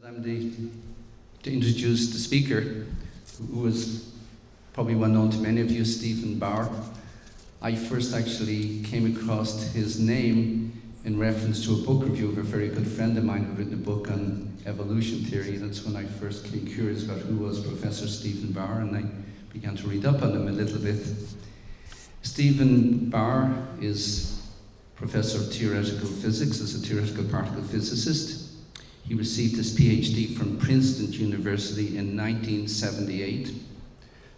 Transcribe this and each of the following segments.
To introduce the speaker, who was probably well known to many of you, Stephen Barr. I first actually came across his name in reference to a book review of a very good friend of mine who had written a book on evolution theory. That's when I first became curious about who was Professor Stephen Barr, and I began to read up on him a little bit. Stephen Barr is Professor of Theoretical Physics, as a theoretical particle physicist. He received his PhD from Princeton University in 1978.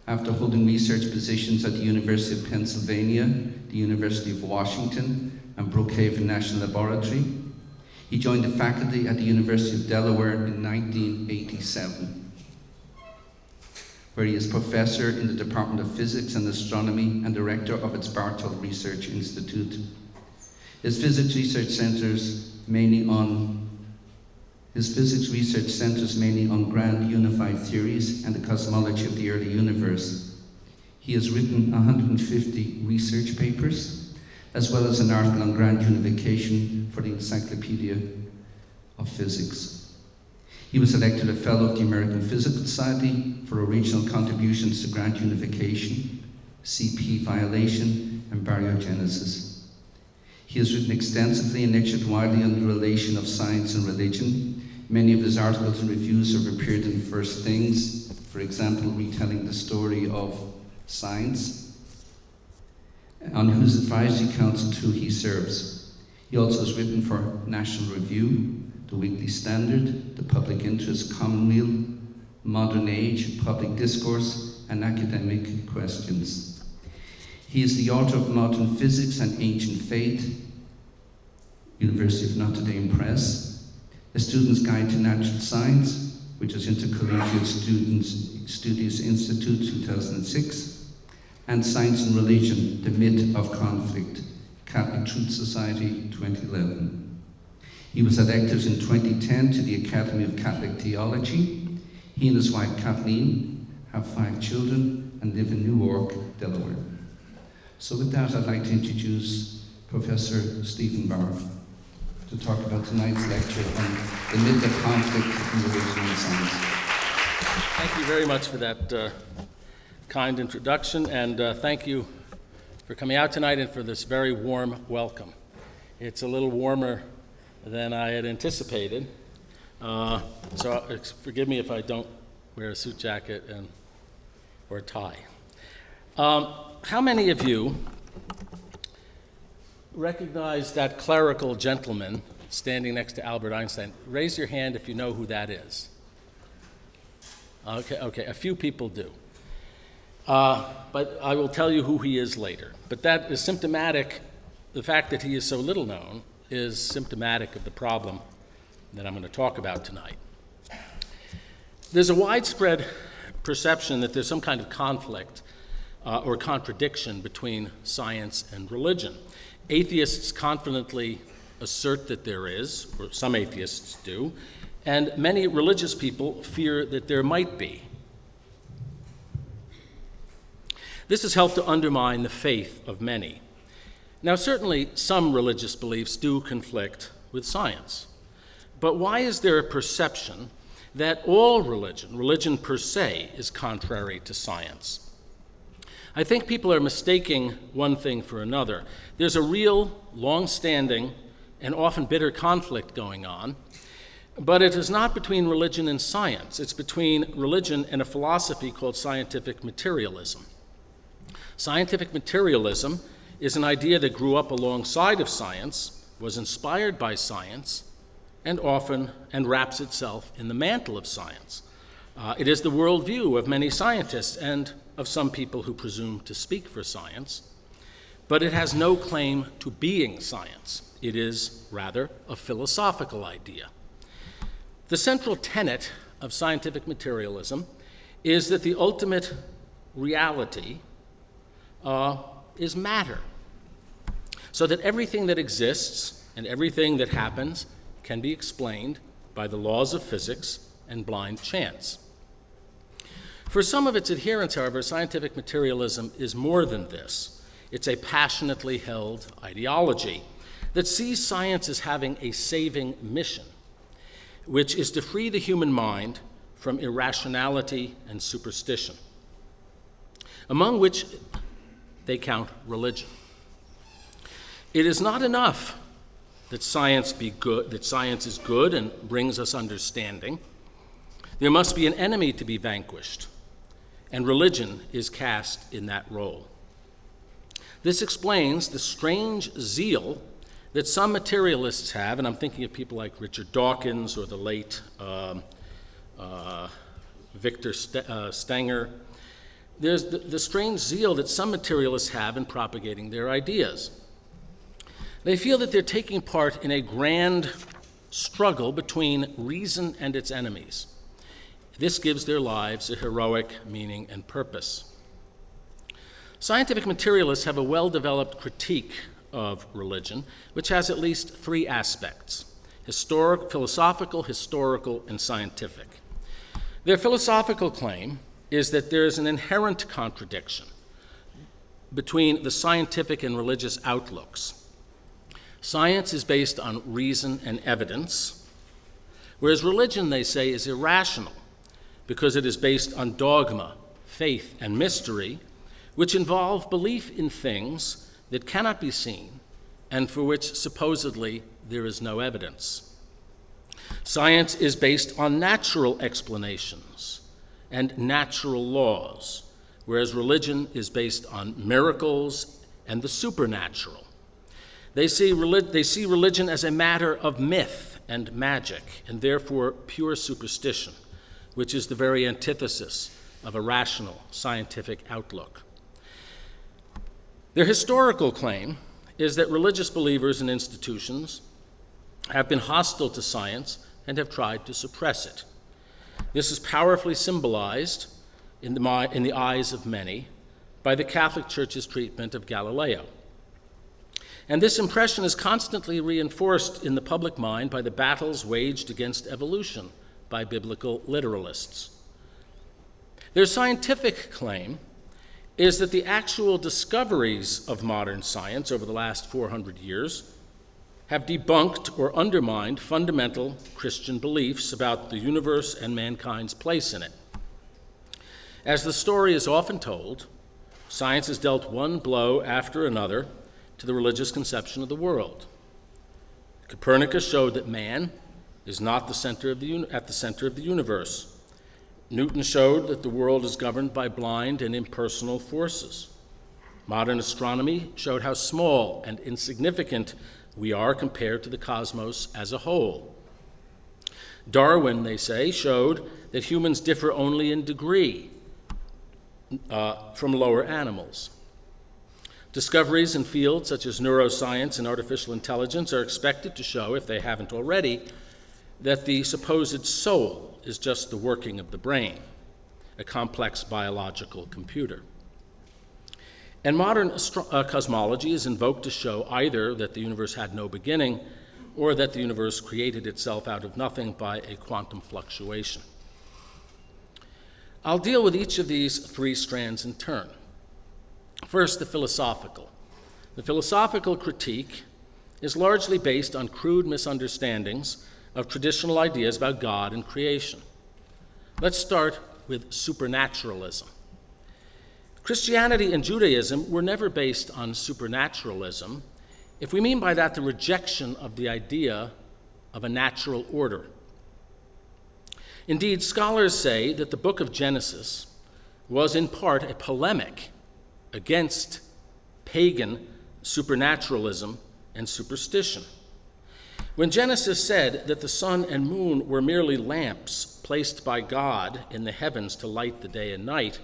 After holding research positions at the University of Pennsylvania, the University of Washington, and Brookhaven National Laboratory, he joined the faculty at the University of Delaware in 1987, where he is professor in the Department of Physics and Astronomy and director of its Bartol Research Institute. His physics research centers mainly on grand unified theories and the cosmology of the early universe. He has written 150 research papers, as well as an article on grand unification for the Encyclopedia of Physics. He was elected a Fellow of the American Physical Society for original contributions to grand unification, CP violation, and baryogenesis. He has written extensively and lectured widely on the relation of science and religion. Many of his articles and reviews have appeared in First Things, for example, retelling the story of science, on whose advisory council too he serves. He also has written for National Review, The Weekly Standard, The Public Interest, Commonweal, Modern Age, Public Discourse, and Academic Questions. He is the author of Modern Physics and Ancient Faith, University of Notre Dame Press, A Student's Guide to Natural Science, which is Intercollegiate Studies Institute 2006, and Science and Religion, The Myth of Conflict, Catholic Truth Society 2011. He was elected in 2010 to the Academy of Catholic Theology. He and his wife Kathleen have 5 children and live in Newark, Delaware. So with that, I'd like to introduce Professor Stephen Barr to talk about tonight's lecture on the myth of conflict in religion and science. Thank you very much for that kind introduction, and thank you for coming out tonight and for this very warm welcome. It's a little warmer than I had anticipated, so forgive me if I don't wear a suit jacket or a tie. How many of you recognize that clerical gentleman standing next to Albert Einstein? Raise your hand if you know who that is. Okay, a few people do. But I will tell you who he is later. But that is symptomatic. The fact that he is so little known is symptomatic of the problem that I'm going to talk about tonight. There's a widespread perception that there's some kind of conflict or contradiction between science and religion. Atheists confidently assert that there is, or some atheists do, and many religious people fear that there might be. This has helped to undermine the faith of many. Now, certainly some religious beliefs do conflict with science, but why is there a perception that all religion per se, is contrary to science? I think people are mistaking one thing for another. There's a real, long-standing, and often bitter conflict going on, but it is not between religion and science. It's between religion and a philosophy called scientific materialism. Scientific materialism is an idea that grew up alongside of science, was inspired by science, and wraps itself in the mantle of science. It is the worldview of many scientists and of some people who presume to speak for science, but it has no claim to being science. It is rather a philosophical idea. The central tenet of scientific materialism is that the ultimate reality is matter, so that everything that exists and everything that happens can be explained by the laws of physics and blind chance. For some of its adherents, however, scientific materialism is more than this. It's a passionately held ideology that sees science as having a saving mission. which is to free the human mind from irrationality and superstition, among which they count religion. It is not enough that science is good and brings us understanding. There must be an enemy to be vanquished, and religion is cast in that role. This explains the strange zeal that some materialists have, and I'm thinking of people like Richard Dawkins or the late Victor Stenger. There's the strange zeal that some materialists have in propagating their ideas. They feel that they're taking part in a grand struggle between reason and its enemies. This gives their lives a heroic meaning and purpose. Scientific materialists have a well-developed critique of religion, which has at least three aspects: philosophical, historical, and scientific. Their philosophical claim is that there is an inherent contradiction between the scientific and religious outlooks. Science is based on reason and evidence, whereas religion, they say, is irrational because it is based on dogma, faith, and mystery, which involve belief in things that cannot be seen and for which supposedly there is no evidence. Science is based on natural explanations and natural laws, whereas religion is based on miracles and the supernatural. They see religion as a matter of myth and magic, and therefore pure superstition, which is the very antithesis of a rational scientific outlook. Their historical claim is that religious believers and institutions have been hostile to science and have tried to suppress it. This is powerfully symbolized in the eyes of many by the Catholic Church's treatment of Galileo. And this impression is constantly reinforced in the public mind by the battles waged against evolution by biblical literalists. Their scientific claim is that the actual discoveries of modern science over the last 400 years have debunked or undermined fundamental Christian beliefs about the universe and mankind's place in it. As the story is often told, science has dealt one blow after another to the religious conception of the world. Copernicus showed that man is not at the center of the universe. Newton showed that the world is governed by blind and impersonal forces. Modern astronomy showed how small and insignificant we are compared to the cosmos as a whole. Darwin, they say, showed that humans differ only in degree from lower animals. Discoveries in fields such as neuroscience and artificial intelligence are expected to show, if they haven't already, that the supposed soul is just the working of the brain, a complex biological computer. And modern cosmology is invoked to show either that the universe had no beginning or that the universe created itself out of nothing by a quantum fluctuation. I'll deal with each of these three strands in turn. First, the philosophical. The philosophical critique is largely based on crude misunderstandings of traditional ideas about God and creation. Let's start with supernaturalism. Christianity and Judaism were never based on supernaturalism, if we mean by that the rejection of the idea of a natural order. Indeed, scholars say that the book of Genesis was in part a polemic against pagan supernaturalism and superstition. When Genesis said that the sun and moon were merely lamps placed by God in the heavens to light the day and night,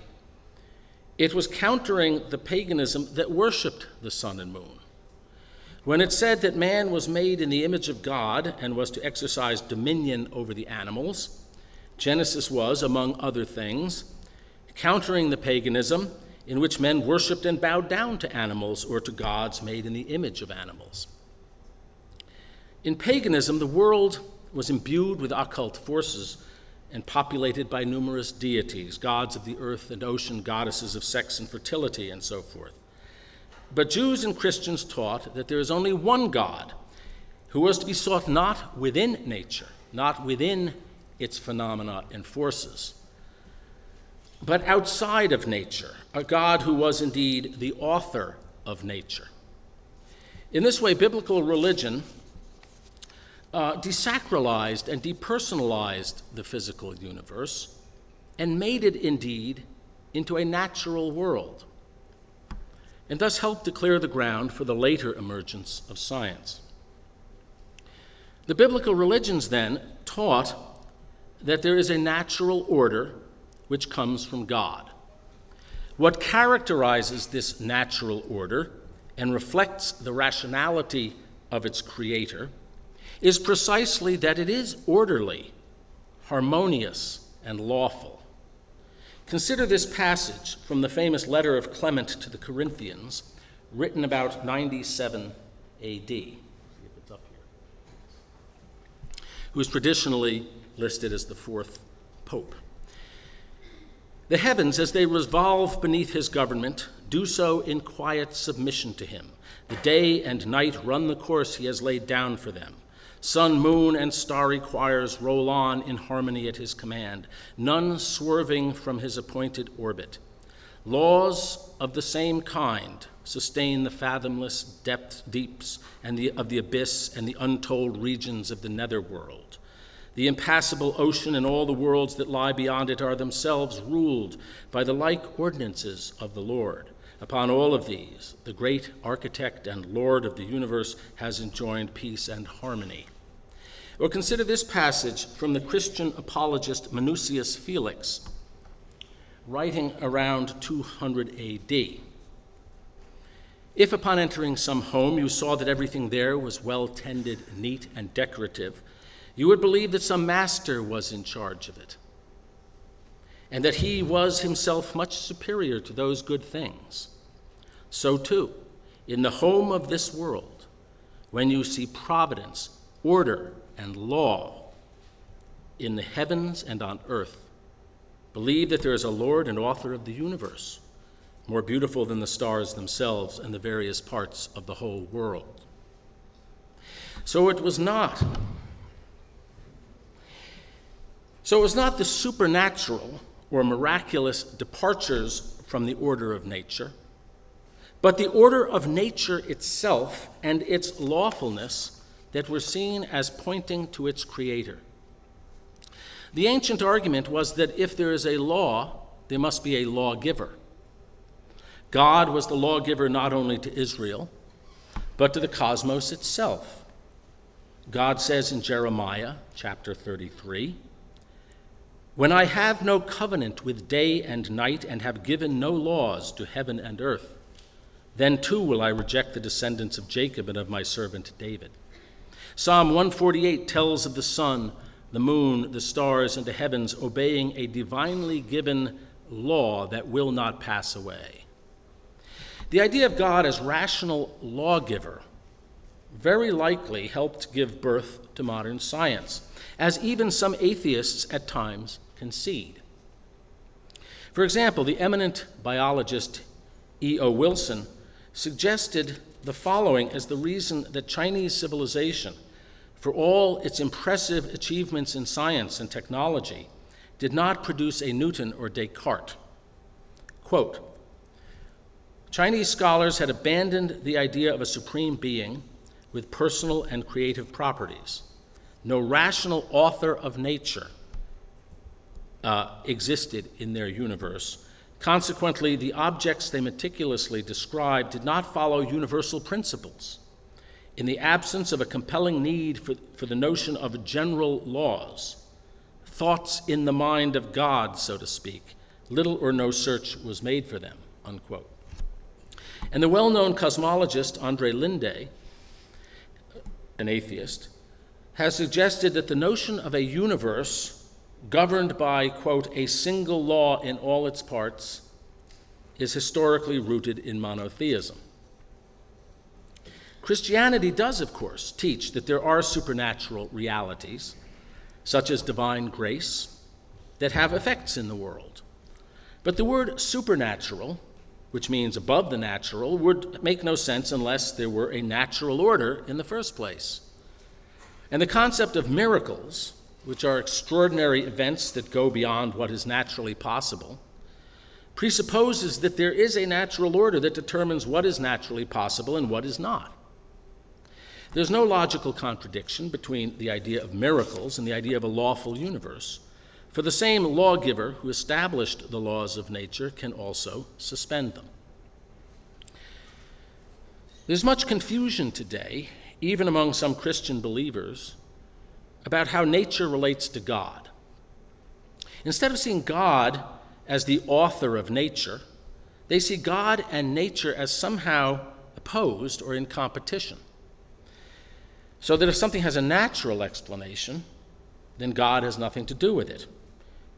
it was countering the paganism that worshiped the sun and moon. When it said that man was made in the image of God and was to exercise dominion over the animals, Genesis was, among other things, countering the paganism in which men worshiped and bowed down to animals or to gods made in the image of animals. In paganism, the world was imbued with occult forces and populated by numerous deities, gods of the earth and ocean, goddesses of sex and fertility, and so forth. But Jews and Christians taught that there is only one God who was to be sought not within nature, not within its phenomena and forces, but outside of nature, a God who was indeed the author of nature. In this way, biblical religion desacralized and depersonalized the physical universe and made it indeed into a natural world, and thus helped to clear the ground for the later emergence of science. The biblical religions then taught that there is a natural order which comes from God. What characterizes this natural order and reflects the rationality of its creator is precisely that it is orderly, harmonious, and lawful. Consider this passage from the famous letter of Clement to the Corinthians, written about 97 AD, who is traditionally listed as the fourth pope. The heavens, as they revolve beneath his government, do so in quiet submission to him. The day and night run the course he has laid down for them. Sun, moon, and starry choirs roll on in harmony at his command, none swerving from his appointed orbit. Laws of the same kind sustain the fathomless deeps of the abyss and the untold regions of the netherworld. The impassable ocean and all the worlds that lie beyond it are themselves ruled by the like ordinances of the Lord. Upon all of these, the great architect and Lord of the universe has enjoined peace and harmony. Or consider this passage from the Christian apologist Minucius Felix, writing around 200 AD. If upon entering some home you saw that everything there was well tended, neat, and decorative, you would believe that some master was in charge of it, and that he was himself much superior to those good things. So too, in the home of this world, when you see providence, order, and law in the heavens and on earth, believe that there is a Lord and author of the universe, more beautiful than the stars themselves and the various parts of the whole world. So it was not the supernatural or miraculous departures from the order of nature, but the order of nature itself and its lawfulness that were seen as pointing to its creator. The ancient argument was that if there is a law, there must be a lawgiver. God was the lawgiver not only to Israel, but to the cosmos itself. God says in Jeremiah chapter 33, "When I have no covenant with day and night and have given no laws to heaven and earth, then too will I reject the descendants of Jacob and of my servant David." Psalm 148 tells of the sun, the moon, the stars, and the heavens obeying a divinely given law that will not pass away. The idea of God as rational lawgiver very likely helped give birth to modern science, as even some atheists at times concede. For example, the eminent biologist E.O. Wilson suggested the following as the reason that Chinese civilization, for all its impressive achievements in science and technology, did not produce a Newton or Descartes. Quote, "Chinese scholars had abandoned the idea of a supreme being with personal and creative properties. No rational author of nature existed in their universe. Consequently, the objects they meticulously described did not follow universal principles. In the absence of a compelling need for the notion of general laws, thoughts in the mind of God, so to speak, little or no search was made for them," unquote. And the well-known cosmologist André Linde, an atheist, has suggested that the notion of a universe governed by, quote, "a single law in all its parts," is historically rooted in monotheism. Christianity does, of course, teach that there are supernatural realities, such as divine grace, that have effects in the world. But the word supernatural, which means above the natural, would make no sense unless there were a natural order in the first place. And the concept of miracles, which are extraordinary events that go beyond what is naturally possible, presupposes that there is a natural order that determines what is naturally possible and what is not. There's no logical contradiction between the idea of miracles and the idea of a lawful universe, for the same lawgiver who established the laws of nature can also suspend them. There's much confusion today, even among some Christian believers, about how nature relates to God. Instead of seeing God as the author of nature, they see God and nature as somehow opposed or in competition. So that if something has a natural explanation, then God has nothing to do with it.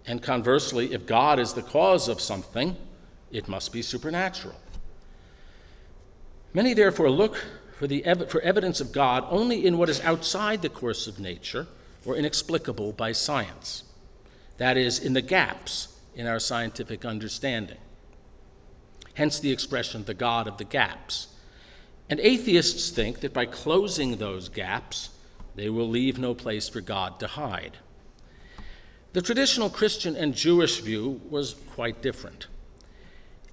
And conversely, if God is the cause of something, it must be supernatural. Many therefore look for evidence of God only in what is outside the course of nature or inexplicable by science. That is, in the gaps in our scientific understanding. Hence the expression, the God of the gaps. And atheists think that by closing those gaps, they will leave no place for God to hide. The traditional Christian and Jewish view was quite different.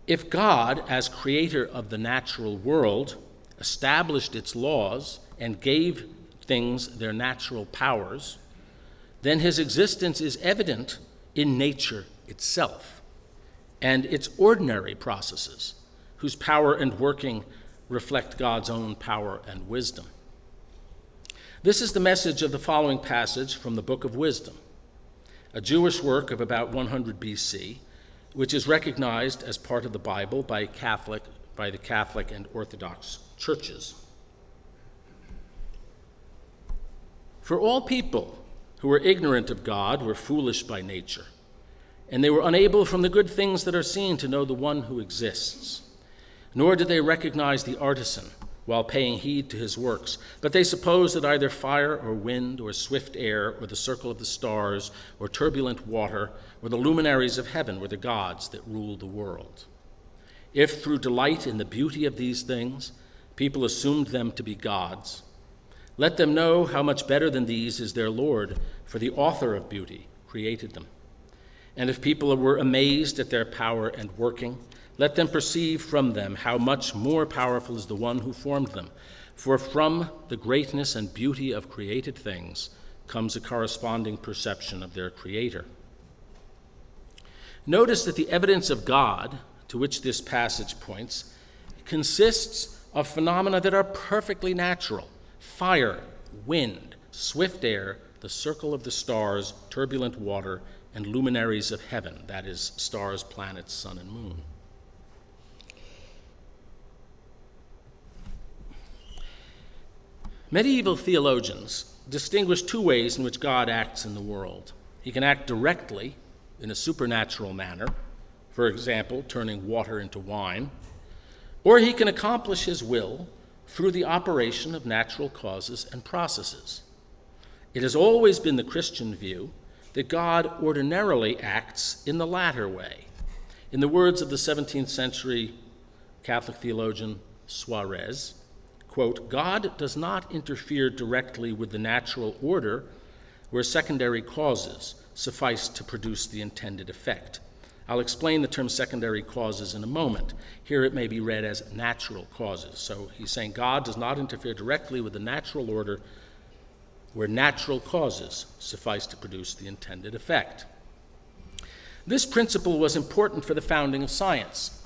If God, as creator of the natural world, established its laws and gave things their natural powers, then his existence is evident in nature itself and its ordinary processes, whose power and working reflect God's own power and wisdom. This is the message of the following passage from the Book of Wisdom, a Jewish work of about 100 BC, which is recognized as part of the Bible by the Catholic and Orthodox churches. For all people who were ignorant of God were foolish by nature, and they were unable from the good things that are seen to know the one who exists. Nor did they recognize the artisan while paying heed to his works, but they supposed that either fire or wind or swift air or the circle of the stars or turbulent water or the luminaries of heaven were the gods that ruled the world. If through delight in the beauty of these things people assumed them to be gods, let them know how much better than these is their Lord, for the author of beauty created them. And if people were amazed at their power and working, let them perceive from them how much more powerful is the one who formed them. For from the greatness and beauty of created things comes a corresponding perception of their creator. Notice that the evidence of God, to which this passage points, consists of phenomena that are perfectly natural: fire, wind, swift air, the circle of the stars, turbulent water, and luminaries of heaven, that is, stars, planets, sun, and moon. Medieval theologians distinguish two ways in which God acts in the world. He can act directly in a supernatural manner, for example, turning water into wine, or he can accomplish his will through the operation of natural causes and processes. It has always been the Christian view that God ordinarily acts in the latter way. In the words of the 17th century Catholic theologian Suarez, quote, God does not interfere directly with the natural order where secondary causes suffice to produce the intended effect. I'll explain the term secondary causes in a moment. Here it may be read as natural causes. So he's saying God does not interfere directly with the natural order where natural causes suffice to produce the intended effect. This principle was important for the founding of science,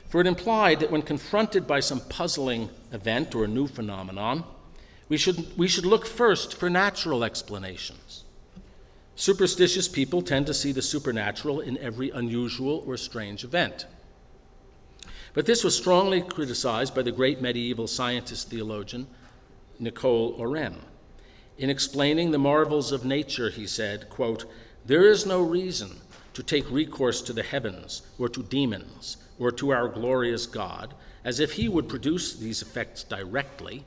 for it implied that when confronted by some puzzling event or new phenomenon, we should look first for natural explanations. Superstitious people tend to see the supernatural in every unusual or strange event. But this was strongly criticized by the great medieval scientist theologian Nicole Orem. In explaining the marvels of nature, he said, quote, there is no reason to take recourse to the heavens or to demons or to our glorious God, as if he would produce these effects directly,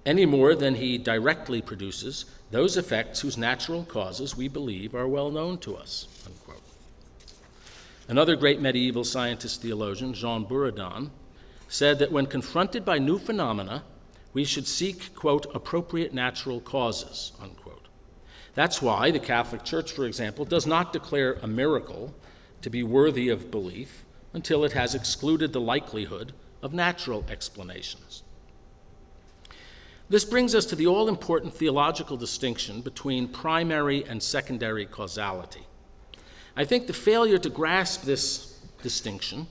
any more than he directly produces those effects whose natural causes we believe are well known to us, unquote. Another great medieval scientist theologian, Jean Buridan, said that when confronted by new phenomena, we should seek, quote, appropriate natural causes, unquote. That's why the Catholic Church, for example, does not declare a miracle to be worthy of belief until it has excluded the likelihood of natural explanations. This brings us to the all-important theological distinction between primary and secondary causality. I think the failure to grasp this distinction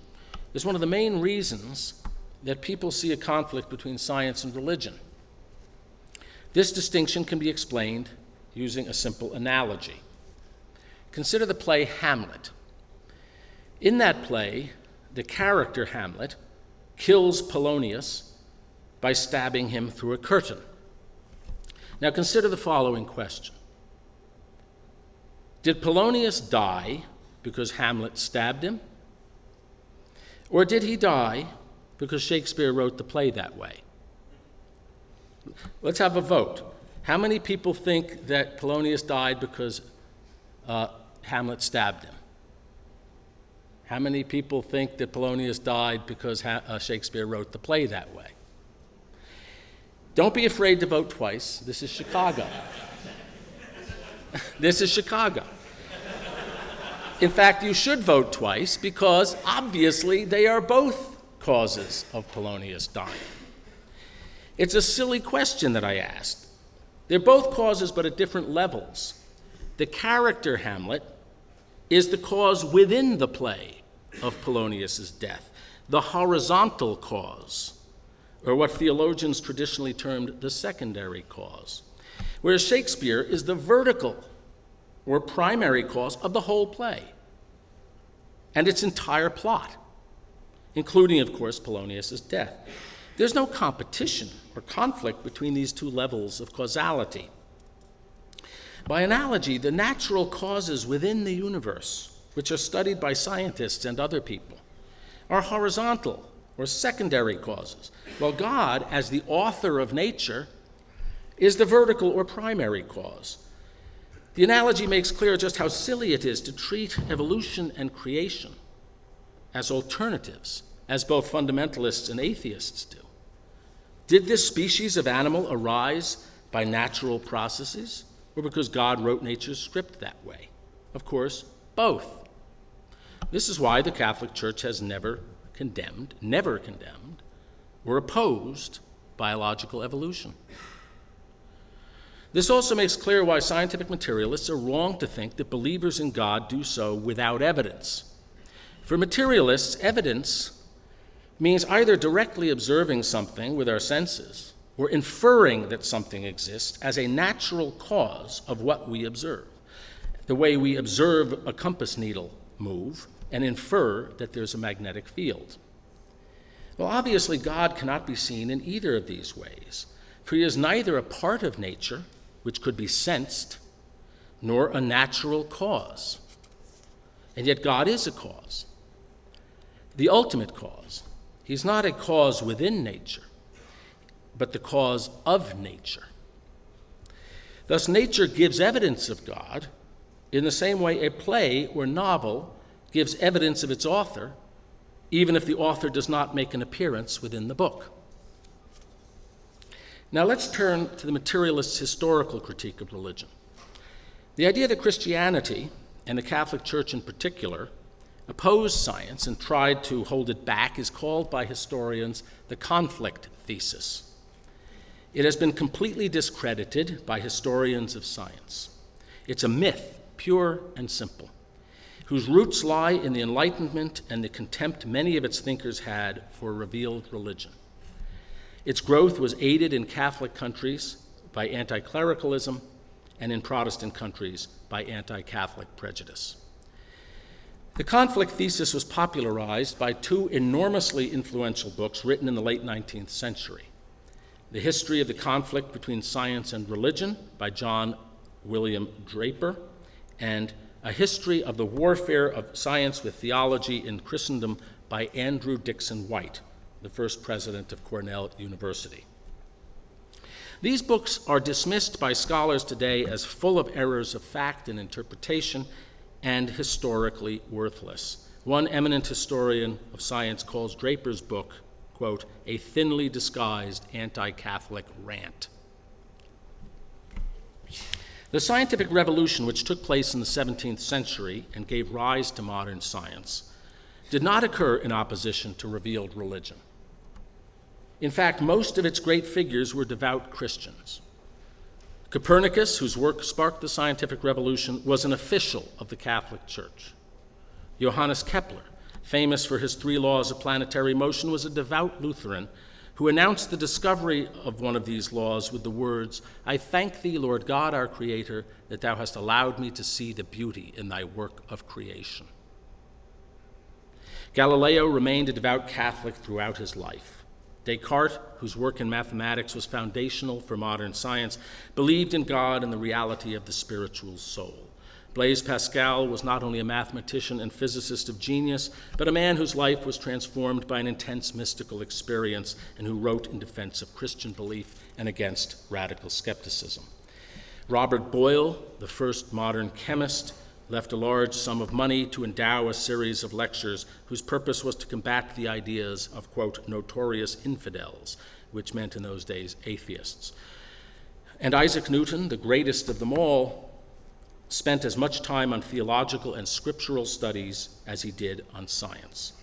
is one of the main reasons that people see a conflict between science and religion. This distinction can be explained using a simple analogy. Consider the play Hamlet. In that play, the character Hamlet kills Polonius by stabbing him through a curtain. Now consider the following question. Did Polonius die because Hamlet stabbed him? Or did he die because Shakespeare wrote the play that way? Let's have a vote. How many people think that Polonius died because Hamlet stabbed him? How many people think that Polonius died because Shakespeare wrote the play that way? Don't be afraid to vote twice. This is Chicago. This is Chicago. In fact, you should vote twice because obviously they are both causes of Polonius dying. It's a silly question that I asked. They're both causes, but at different levels. The character Hamlet is the cause within the play of Polonius's death, the horizontal cause, or what theologians traditionally termed the secondary cause, whereas Shakespeare is the vertical or primary cause of the whole play and its entire plot, including, of course, Polonius's death. There's no competition or conflict between these two levels of causality. By analogy, the natural causes within the universe, which are studied by scientists and other people, are horizontal or secondary causes, while God, as the author of nature, is the vertical or primary cause. The analogy makes clear just how silly it is to treat evolution and creation as alternatives, as both fundamentalists and atheists do. Did this species of animal arise by natural processes, or because God wrote nature's script that way? Of course, both. This is why the Catholic Church has never condemned, or opposed biological evolution. This also makes clear why scientific materialists are wrong to think that believers in God do so without evidence. For materialists, evidence means either directly observing something with our senses or inferring that something exists as a natural cause of what we observe, the way we observe a compass needle move and infer that there's a magnetic field. Well, obviously, God cannot be seen in either of these ways, for he is neither a part of nature, which could be sensed, nor a natural cause. And yet God is a cause, the ultimate cause. He's not a cause within nature, but the cause of nature. Thus, nature gives evidence of God in the same way a play or novel gives evidence of its author, even if the author does not make an appearance within the book. Now let's turn to the materialist's historical critique of religion. The idea that Christianity, and the Catholic Church in particular, opposed science and tried to hold it back is called by historians the conflict thesis. It has been completely discredited by historians of science. It's a myth, pure and simple, whose roots lie in the Enlightenment and the contempt many of its thinkers had for revealed religion. Its growth was aided in Catholic countries by anti-clericalism and in Protestant countries by anti-Catholic prejudice. The conflict thesis was popularized by two enormously influential books written in the late 19th century. The History of the Conflict Between Science and Religion by John William Draper, and A History of the Warfare of Science with Theology in Christendom by Andrew Dixon White, the first president of Cornell University. These books are dismissed by scholars today as full of errors of fact and interpretation and historically worthless. One eminent historian of science calls Draper's book, quote, a thinly disguised anti-Catholic rant. The scientific revolution, which took place in the 17th century and gave rise to modern science, did not occur in opposition to revealed religion. In fact, most of its great figures were devout Christians. Copernicus, whose work sparked the scientific revolution, was an official of the Catholic Church. Johannes Kepler, famous for his 3 laws of planetary motion, was a devout Lutheran who announced the discovery of one of these laws with the words, "I thank thee, Lord God, our Creator, that thou hast allowed me to see the beauty in thy work of creation." Galileo remained a devout Catholic throughout his life. Descartes, whose work in mathematics was foundational for modern science, believed in God and the reality of the spiritual soul. Blaise Pascal was not only a mathematician and physicist of genius, but a man whose life was transformed by an intense mystical experience and who wrote in defense of Christian belief and against radical skepticism. Robert Boyle, the first modern chemist, left a large sum of money to endow a series of lectures whose purpose was to combat the ideas of, quote, notorious infidels, which meant in those days atheists. And Isaac Newton, the greatest of them all, spent as much time on theological and scriptural studies as he did on science.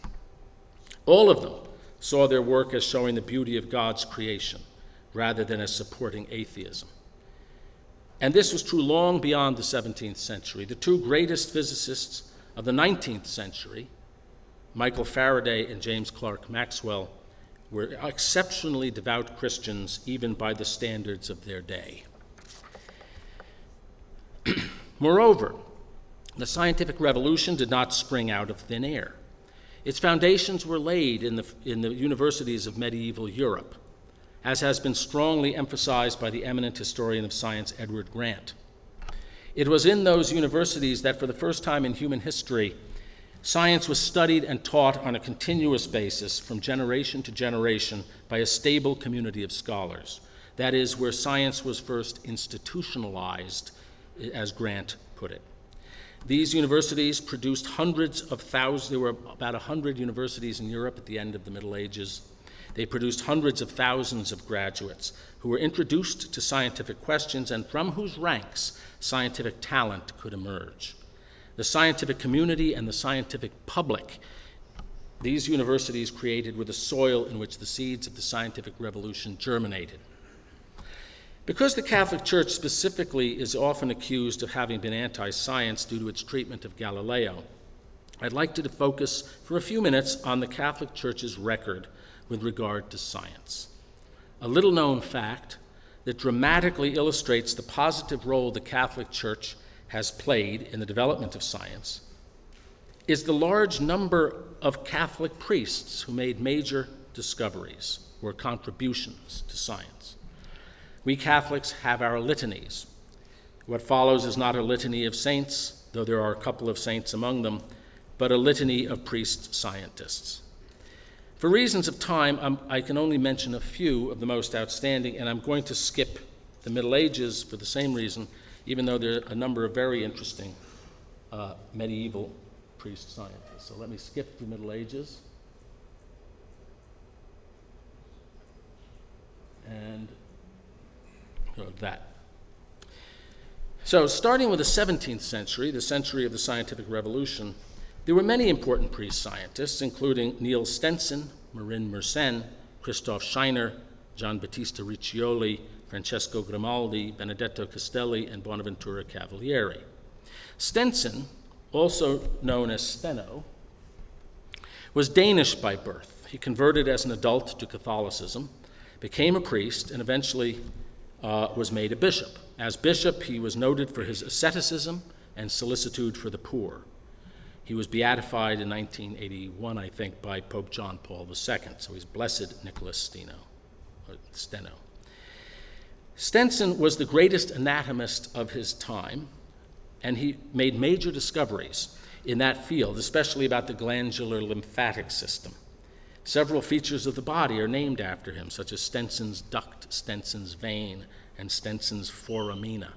All of them saw their work as showing the beauty of God's creation rather than as supporting atheism. And this was true long beyond the 17th century. The 2 greatest physicists of the 19th century, Michael Faraday and James Clerk Maxwell, were exceptionally devout Christians even by the standards of their day. Moreover, the scientific revolution did not spring out of thin air. Its foundations were laid in the universities of medieval Europe, as has been strongly emphasized by the eminent historian of science, Edward Grant. It was in those universities that for the first time in human history, science was studied and taught on a continuous basis from generation to generation by a stable community of scholars. That is, where science was first institutionalized, as Grant put it. These universities produced hundreds of thousands. There were about 100 universities in Europe at the end of the Middle Ages. They produced hundreds of thousands of graduates who were introduced to scientific questions and from whose ranks scientific talent could emerge. The scientific community and the scientific public, these universities created were the soil in which the seeds of the scientific revolution germinated. Because the Catholic Church specifically is often accused of having been anti-science due to its treatment of Galileo, I'd like to focus for a few minutes on the Catholic Church's record with regard to science. A little-known fact that dramatically illustrates the positive role the Catholic Church has played in the development of science is the large number of Catholic priests who made major discoveries or contributions to science. We Catholics have our litanies. What follows is not a litany of saints, though there are a couple of saints among them, but a litany of priest-scientists. For reasons of time, I can only mention a few of the most outstanding, and I'm going to skip the Middle Ages for the same reason, even though there are a number of very interesting medieval priest-scientists. So let me skip the Middle Ages. And that. So starting with the 17th century, the century of the scientific revolution, there were many important priest-scientists, including Niels Stenson, Marin Mersenne, Christoph Scheiner, Giambattista Riccioli, Francesco Grimaldi, Benedetto Castelli, and Bonaventura Cavalieri. Stenson, also known as Steno, was Danish by birth. He converted as an adult to Catholicism, became a priest, and eventually was made a bishop. As bishop, he was noted for his asceticism and solicitude for the poor. He was beatified in 1981, I think, by Pope John Paul II, so he's Blessed Nicholas Steno. Stenson was the greatest anatomist of his time, and he made major discoveries in that field, especially about the glandular lymphatic system. Several features of the body are named after him, such as Stenson's duct, Stenson's vein, and Stenson's foramina.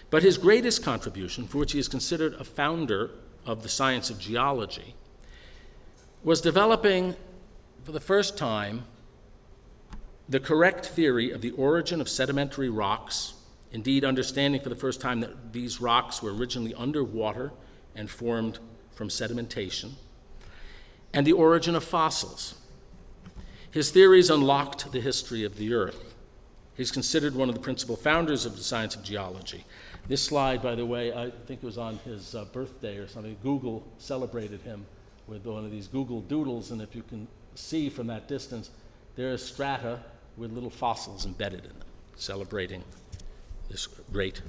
But his greatest contribution, for which he is considered a founder of the science of geology, was developing, for the first time, the correct theory of the origin of sedimentary rocks Indeed, understanding for the first time that these rocks were originally underwater and formed from sedimentation, and the origin of fossils. His theories unlocked the history of the Earth. He's considered one of the principal founders of the science of geology. This slide, by the way, I think it was on his birthday or something. Google celebrated him with one of these Google Doodles, and if you can see from that distance, there is strata with little fossils embedded in them, celebrating this great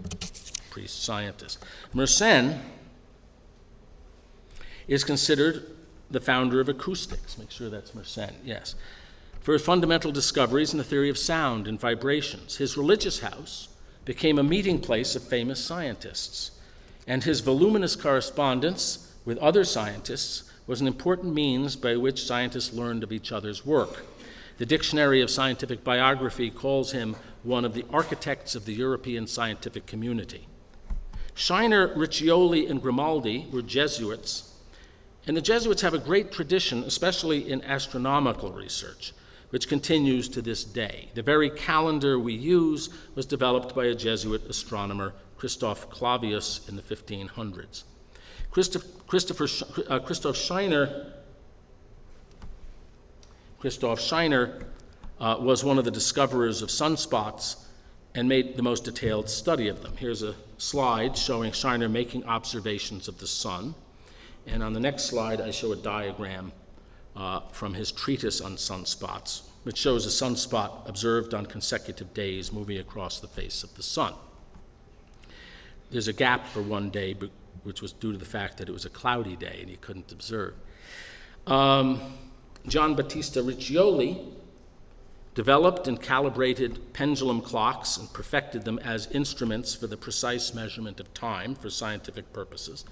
priest scientist. Mersenne is considered the founder of acoustics. Make sure that's Mersenne, yes. For his fundamental discoveries in the theory of sound and vibrations. His religious house became a meeting place of famous scientists, and his voluminous correspondence with other scientists was an important means by which scientists learned of each other's work. The Dictionary of Scientific Biography calls him one of the architects of the European scientific community. Scheiner, Riccioli, and Grimaldi were Jesuits, and the Jesuits have a great tradition, especially in astronomical research, which continues to this day. The very calendar we use was developed by a Jesuit astronomer, Christoph Clavius, in the 1500s. Christoph Scheiner was one of the discoverers of sunspots and made the most detailed study of them. Here's a slide showing Scheiner making observations of the sun. And on the next slide, I show a diagram from his treatise on sunspots, which shows a sunspot observed on consecutive days moving across the face of the sun. There's a gap for one day, which was due to the fact that it was a cloudy day and he couldn't observe. Gian Battista Riccioli developed and calibrated pendulum clocks and perfected them as instruments for the precise measurement of time for scientific purposes.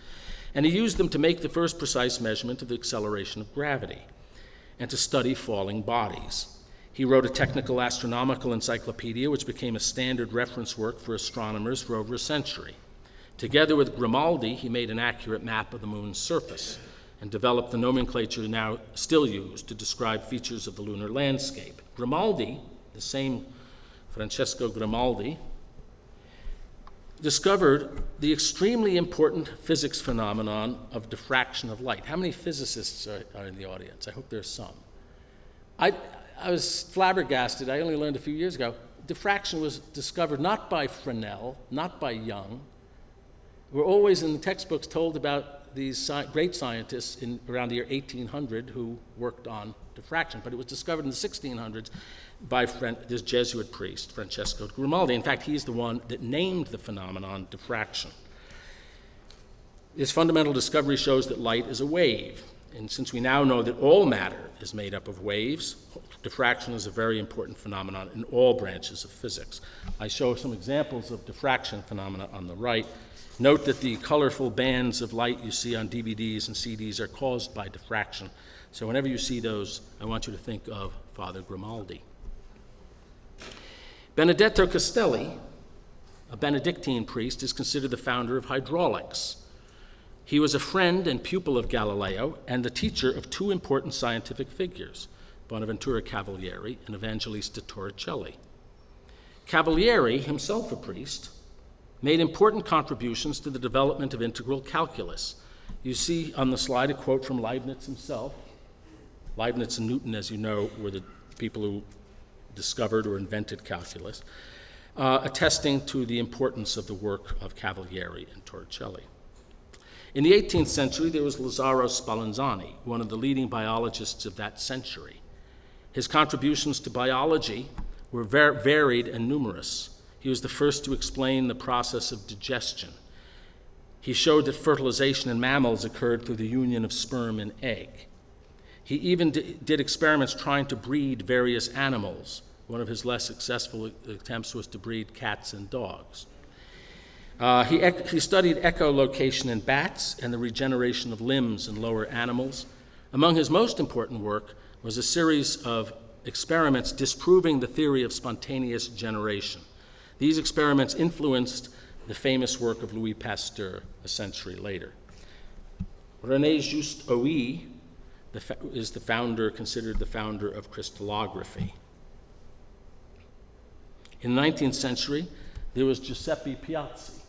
And he used them to make the first precise measurement of the acceleration of gravity and to study falling bodies. He wrote a technical astronomical encyclopedia, which became a standard reference work for astronomers for over a century. Together with Grimaldi, he made an accurate map of the moon's surface and developed the nomenclature now still used to describe features of the lunar landscape. Grimaldi, the same Francesco Grimaldi, discovered the extremely important physics phenomenon of diffraction of light. How many physicists are in the audience? I hope there's some. I was flabbergasted. I only learned a few years ago. Diffraction was discovered not by Fresnel, not by Young. We're always in the textbooks told about these great scientists around the year 1800 who worked on diffraction, but it was discovered in the 1600s by this Jesuit priest, Francesco Grimaldi. In fact, he's the one that named the phenomenon diffraction. This fundamental discovery shows that light is a wave, and since we now know that all matter is made up of waves, diffraction is a very important phenomenon in all branches of physics. I show some examples of diffraction phenomena on the right. Note that the colorful bands of light you see on DVDs and CDs are caused by diffraction. So whenever you see those, I want you to think of Father Grimaldi. Benedetto Castelli, a Benedictine priest, is considered the founder of hydraulics. He was a friend and pupil of Galileo and the teacher of two important scientific figures, Bonaventura Cavalieri and Evangelista Torricelli. Cavalieri, himself a priest, made important contributions to the development of integral calculus. You see on the slide a quote from Leibniz himself. Leibniz and Newton, as you know, were the people who discovered or invented calculus, attesting to the importance of the work of Cavalieri and Torricelli. In the 18th century, there was Lazzaro Spallanzani, one of the leading biologists of that century. His contributions to biology were varied and numerous. He was the first to explain the process of digestion. He showed that fertilization in mammals occurred through the union of sperm and egg. He even did experiments trying to breed various animals. One of his less successful attempts was to breed cats and dogs. He studied echolocation in bats and the regeneration of limbs in lower animals. Among his most important work was a series of experiments disproving the theory of spontaneous generation. These experiments influenced the famous work of Louis Pasteur a century later. René Just Oey is considered the founder of crystallography. In the 19th century, there was Giuseppe Piazzi,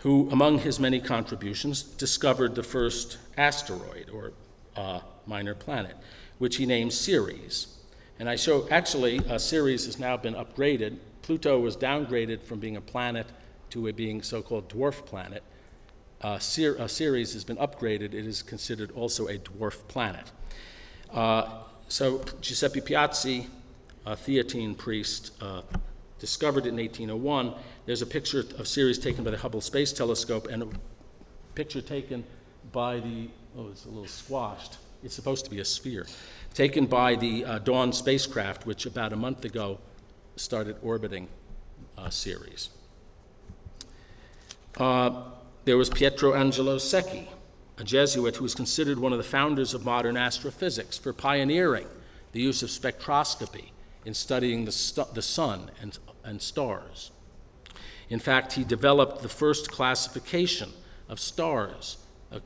who, among his many contributions, discovered the first asteroid, or minor planet, which he named Ceres. And I show, actually, Ceres has now been upgraded. Pluto was downgraded from being a planet to a being so-called dwarf planet. Ceres has been upgraded. It is considered also a dwarf planet. So Giuseppe Piazzi, a Theatine priest, discovered it in 1801. There's a picture of Ceres taken by the Hubble Space Telescope and a picture taken by the, it's a little squashed. It's supposed to be a sphere. Taken by the Dawn spacecraft, which about a month ago started orbiting Ceres. There was Pietro Angelo Secchi, a Jesuit who was considered one of the founders of modern astrophysics for pioneering the use of spectroscopy in studying the sun and stars. In fact, he developed the first classification of stars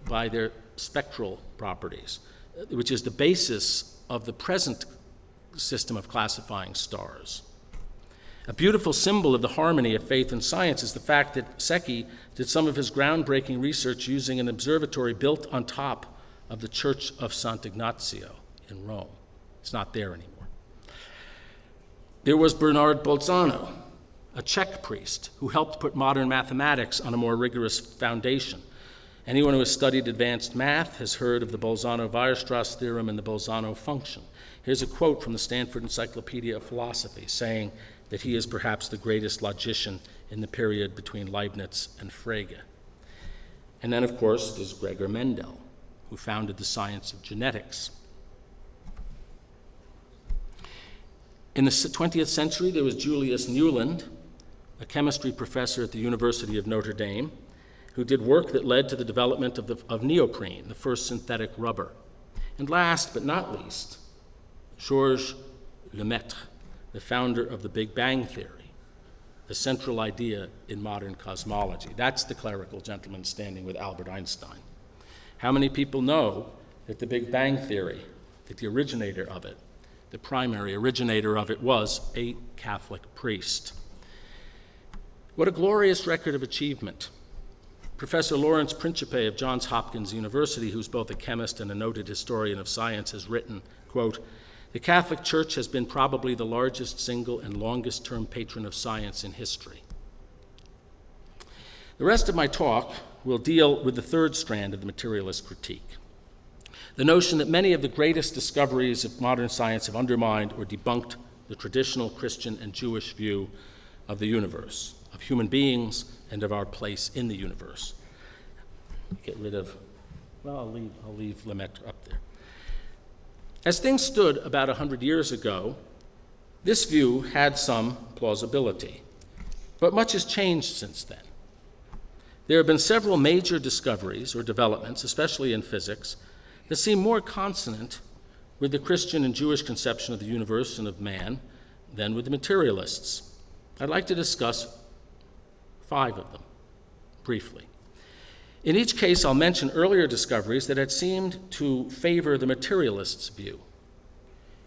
by their spectral properties, which is the basis of the present system of classifying stars. A beautiful symbol of the harmony of faith and science is the fact that Secchi did some of his groundbreaking research using an observatory built on top of the Church of Sant'Ignazio in Rome. It's not there anymore. There was Bernard Bolzano, a Czech priest who helped put modern mathematics on a more rigorous foundation. Anyone who has studied advanced math has heard of the Bolzano-Weierstrass theorem and the Bolzano function. Here's a quote from the Stanford Encyclopedia of Philosophy saying that he is perhaps the greatest logician in the period between Leibniz and Frege. And then, of course, there's Gregor Mendel, who founded the science of genetics. In the 20th century, there was Julius Newland, a chemistry professor at the University of Notre Dame, who did work that led to the development of neoprene, the first synthetic rubber. And last but not least, Georges Lemaitre, the founder of the Big Bang Theory, the central idea in modern cosmology. That's the clerical gentleman standing with Albert Einstein. How many people know that the Big Bang Theory, that the originator of it, the primary originator of it, was a Catholic priest? What a glorious record of achievement. Professor Lawrence Principe of Johns Hopkins University, who's both a chemist and a noted historian of science, has written, quote, "The Catholic Church has been probably the largest single and longest-term patron of science in history." The rest of my talk will deal with the third strand of the materialist critique, the notion that many of the greatest discoveries of modern science have undermined or debunked the traditional Christian and Jewish view of the universe, of human beings, and of our place in the universe. Get rid of, well, I'll leave Lemaitre up there. As things stood about 100 years ago, this view had some plausibility, but much has changed since then. There have been several major discoveries or developments, especially in physics, that seem more consonant with the Christian and Jewish conception of the universe and of man than with the materialists. I'd like to discuss 5 of them briefly. In each case, I'll mention earlier discoveries that had seemed to favor the materialist's view,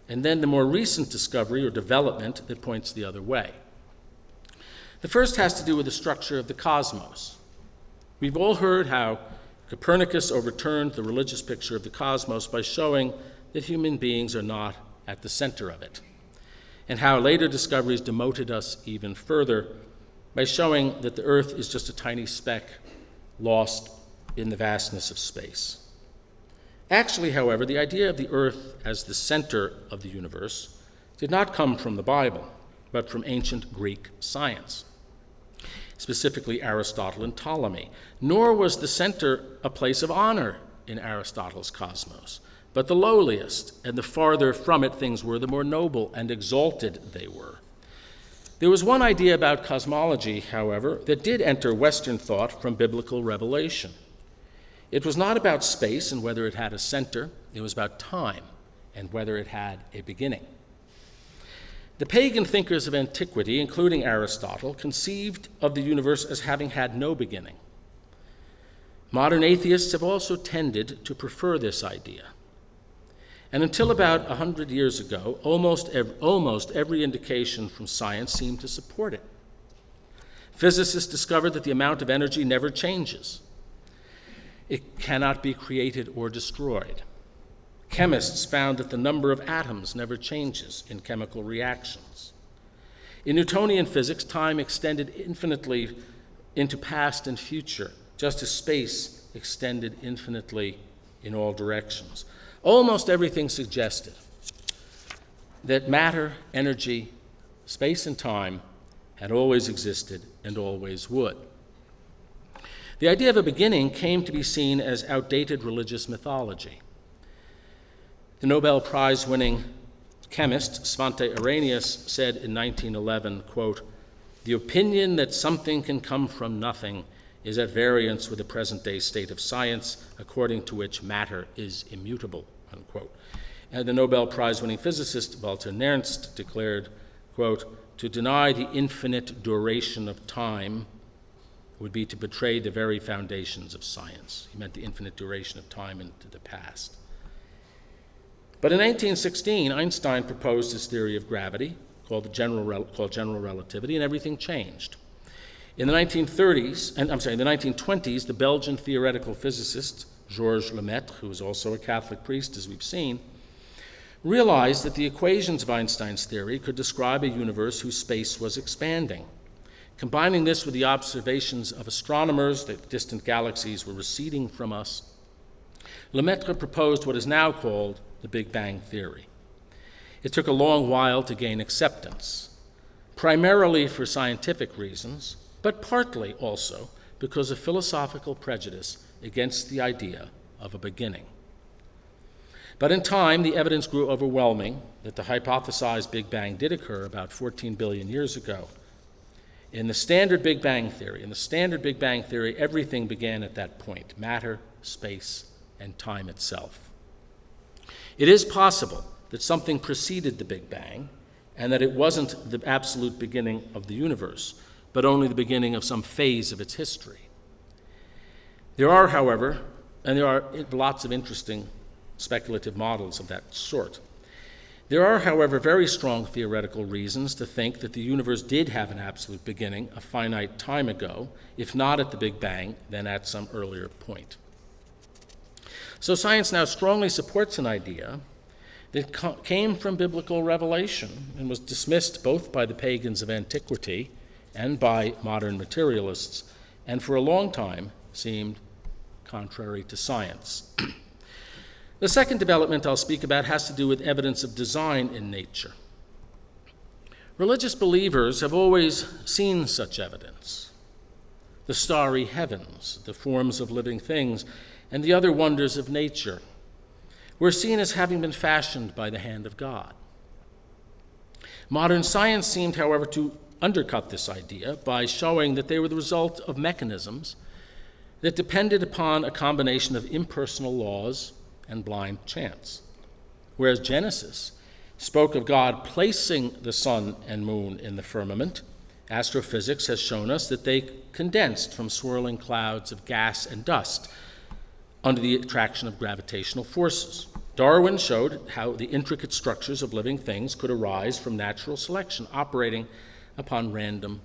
and then the more recent discovery or development that points the other way. The first has to do with the structure of the cosmos. We've all heard how Copernicus overturned the religious picture of the cosmos by showing that human beings are not at the center of it, and how later discoveries demoted us even further by showing that the Earth is just a tiny speck lost in the vastness of space. Actually, however, the idea of the Earth as the center of the universe did not come from the Bible, but from ancient Greek science, specifically Aristotle and Ptolemy. Nor was the center a place of honor in Aristotle's cosmos, but the lowliest, and the farther from it things were, the more noble and exalted they were. There was one idea about cosmology, however, that did enter Western thought from biblical revelation. It was not about space and whether it had a center. It was about time and whether it had a beginning. The pagan thinkers of antiquity, including Aristotle, conceived of the universe as having had no beginning. Modern atheists have also tended to prefer this idea. And until about 100 years ago, almost every indication from science seemed to support it. Physicists discovered that the amount of energy never changes. It cannot be created or destroyed. Chemists found that the number of atoms never changes in chemical reactions. In Newtonian physics, time extended infinitely into past and future, just as space extended infinitely in all directions. Almost everything suggested that matter, energy, space, and time had always existed and always would. The idea of a beginning came to be seen as outdated religious mythology. The Nobel Prize-winning chemist Svante Arrhenius said in 1911, quote, "The opinion that something can come from nothing is at variance with the present-day state of science, according to which matter is immutable," unquote. And the Nobel Prize-winning physicist Walter Nernst declared, quote, "To deny the infinite duration of time would be to betray the very foundations of science." He meant the infinite duration of time into the past. But in 1916, Einstein proposed his theory of gravity, called general relativity, and everything changed. In the 1920s, the Belgian theoretical physicist Georges Lemaitre, who was also a Catholic priest, as we've seen, realized that the equations of Einstein's theory could describe a universe whose space was expanding. Combining this with the observations of astronomers that distant galaxies were receding from us, Lemaitre proposed what is now called the Big Bang theory. It took a long while to gain acceptance, primarily for scientific reasons, but partly also because of philosophical prejudice against the idea of a beginning. But in time, the evidence grew overwhelming that the hypothesized Big Bang did occur about 14 billion years ago. In the standard Big Bang theory, everything began at that point: matter, space, and time itself. It is possible that something preceded the Big Bang and that it wasn't the absolute beginning of the universe, but only the beginning of some phase of its history. There are, however, lots of interesting speculative models of that sort. There are, however, very strong theoretical reasons to think that the universe did have an absolute beginning a finite time ago, if not at the Big Bang, then at some earlier point. So science now strongly supports an idea that came from biblical revelation and was dismissed both by the pagans of antiquity and by modern materialists, and for a long time seemed contrary to science. The second development I'll speak about has to do with evidence of design in nature. Religious believers have always seen such evidence. The starry heavens, the forms of living things, and the other wonders of nature were seen as having been fashioned by the hand of God. Modern science seemed, however, to undercut this idea by showing that they were the result of mechanisms that depended upon a combination of impersonal laws and blind chance. Whereas Genesis spoke of God placing the sun and moon in the firmament, astrophysics has shown us that they condensed from swirling clouds of gas and dust under the attraction of gravitational forces. Darwin showed how the intricate structures of living things could arise from natural selection operating upon random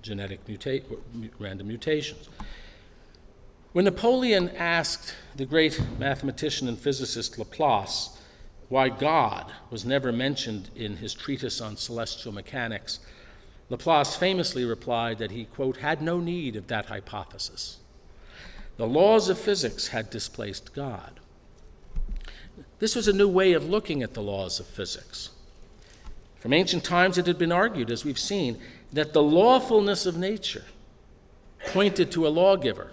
mutations. When Napoleon asked the great mathematician and physicist Laplace why God was never mentioned in his treatise on celestial mechanics, Laplace famously replied that he, quote, had no need of that hypothesis. The laws of physics had displaced God. This was a new way of looking at the laws of physics. From ancient times, it had been argued, as we've seen, that the lawfulness of nature pointed to a lawgiver.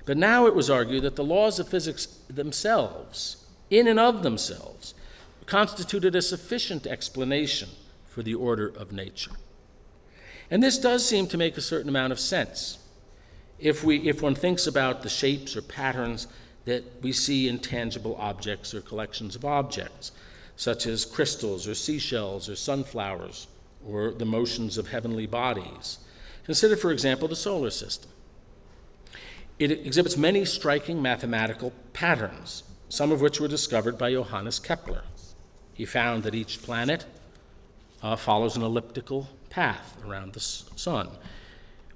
But now it was argued that the laws of physics themselves, in and of themselves, constituted a sufficient explanation for the order of nature. And this does seem to make a certain amount of sense if one thinks about the shapes or patterns that we see in tangible objects or collections of objects, such as crystals or seashells or sunflowers or the motions of heavenly bodies. Consider, for example, the solar system. It exhibits many striking mathematical patterns, some of which were discovered by Johannes Kepler. He found that each planet follows an elliptical path around the sun,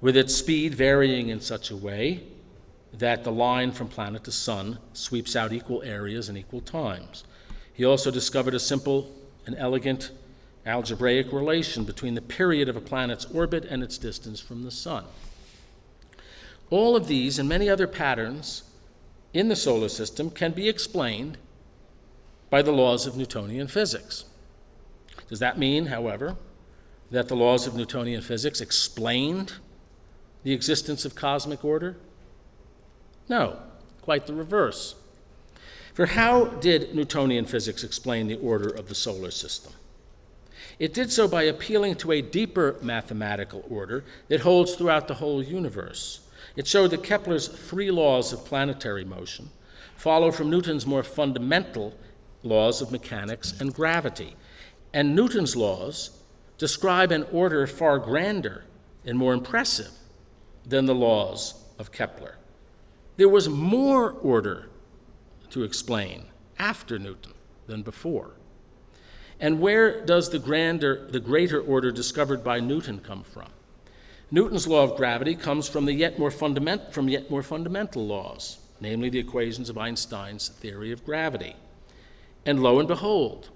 with its speed varying in such a way that the line from planet to sun sweeps out equal areas and equal times. He also discovered a simple and elegant algebraic relation between the period of a planet's orbit and its distance from the sun. All of these and many other patterns in the solar system can be explained by the laws of Newtonian physics. Does that mean, however, that the laws of Newtonian physics explained the existence of cosmic order? No, quite the reverse. For how did Newtonian physics explain the order of the solar system? It did so by appealing to a deeper mathematical order that holds throughout the whole universe. It showed that Kepler's three laws of planetary motion follow from Newton's more fundamental laws of mechanics and gravity. And Newton's laws describe an order far grander and more impressive than the laws of Kepler. There was more order to explain after Newton than before. And where does the greater order discovered by Newton come from? Newton's law of gravity comes from yet more fundamental laws, namely the equations of Einstein's theory of gravity. And lo and behold,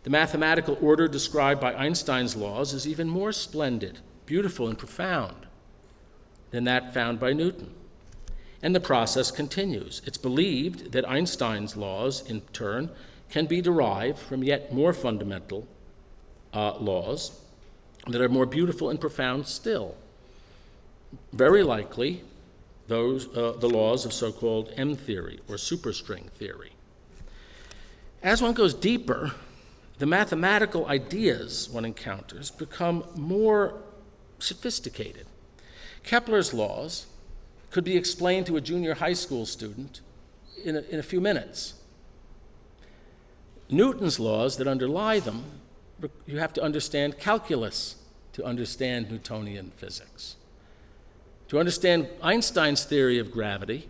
the mathematical order described by Einstein's laws is even more splendid, beautiful, and profound than that found by Newton. And the process continues. It's believed that Einstein's laws, in turn, can be derived from yet more fundamental laws that are more beautiful and profound still. Very likely, the laws of so-called M theory or superstring theory. As one goes deeper, the mathematical ideas one encounters become more sophisticated. Kepler's laws could be explained to a junior high school student in a few minutes. Newton's laws that underlie them, you have to understand calculus to understand Newtonian physics. To understand Einstein's theory of gravity,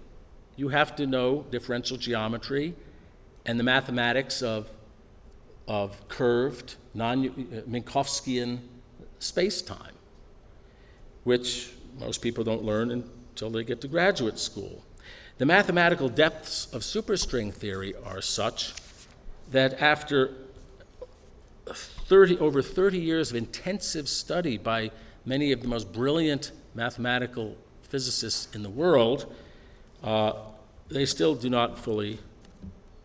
you have to know differential geometry and the mathematics of curved, Minkowskian space-time, which most people don't learn until they get to graduate school. The mathematical depths of superstring theory are such that after over 30 years of intensive study by many of the most brilliant mathematical physicists in the world, they still do not fully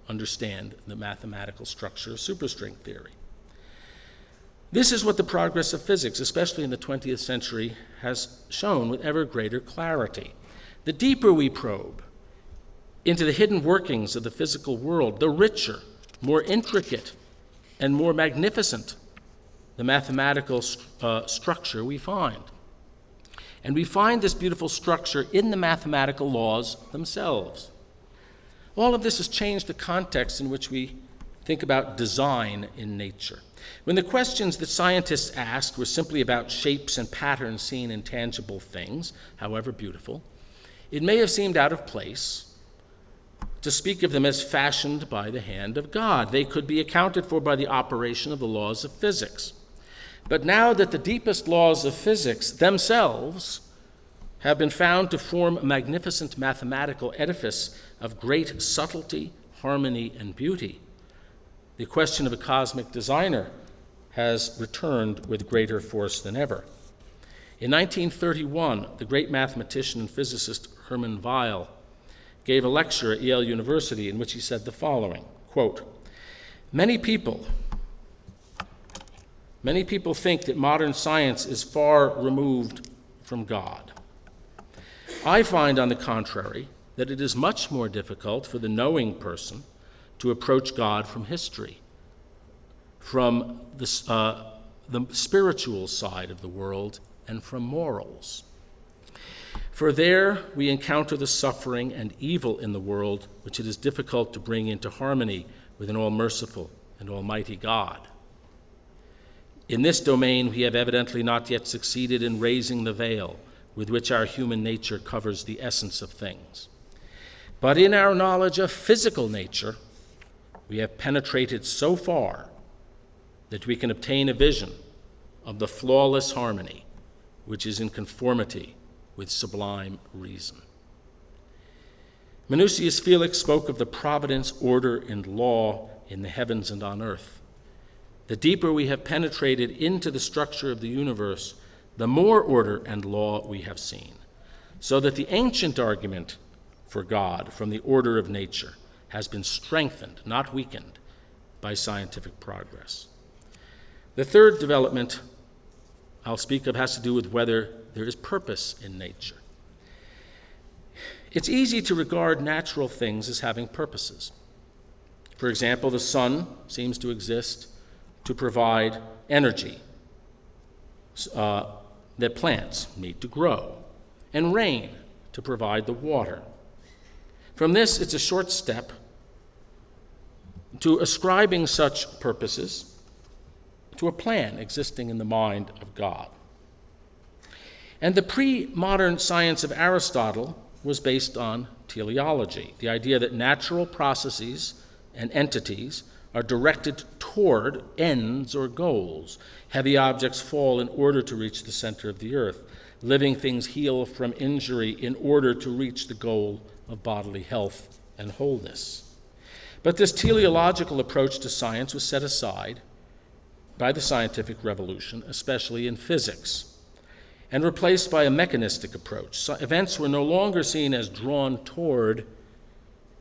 understand the mathematical structure of superstring theory. This is what the progress of physics, especially in the 20th century, has shown with ever greater clarity. The deeper we probe into the hidden workings of the physical world, the richer, more intricate, and more magnificent the mathematical structure we find. And we find this beautiful structure in the mathematical laws themselves. All of this has changed the context in which we think about design in nature. When the questions that scientists asked were simply about shapes and patterns seen in tangible things, however beautiful, it may have seemed out of place to speak of them as fashioned by the hand of God. They could be accounted for by the operation of the laws of physics. But now that the deepest laws of physics themselves have been found to form a magnificent mathematical edifice of great subtlety, harmony, and beauty, the question of a cosmic designer has returned with greater force than ever. In 1931, the great mathematician and physicist Hermann Weyl gave a lecture at Yale University in which he said the following, quote, Many people think that modern science is far removed from God. I find, on the contrary, that it is much more difficult for the knowing person to approach God from history, from the spiritual side of the world, and from morals. For there we encounter the suffering and evil in the world which it is difficult to bring into harmony with an all-merciful and almighty God. In this domain, we have evidently not yet succeeded in raising the veil with which our human nature covers the essence of things. But in our knowledge of physical nature, we have penetrated so far that we can obtain a vision of the flawless harmony which is in conformity with sublime reason. Minucius Felix spoke of the providence, order, and law in the heavens and on earth. The deeper we have penetrated into the structure of the universe, the more order and law we have seen, so that the ancient argument for God from the order of nature has been strengthened, not weakened, by scientific progress. The third development I'll speak of has to do with whether there is purpose in nature. It's easy to regard natural things as having purposes. For example, the sun seems to exist to provide energy that plants need to grow, and rain to provide the water. From this, it's a short step to ascribing such purposes to a plan existing in the mind of God. And the pre-modern science of Aristotle was based on teleology, the idea that natural processes and entities are directed toward ends or goals. Heavy objects fall in order to reach the center of the earth. Living things heal from injury in order to reach the goal of bodily health and wholeness. But this teleological approach to science was set aside by the scientific revolution, especially in physics, and replaced by a mechanistic approach. So events were no longer seen as drawn toward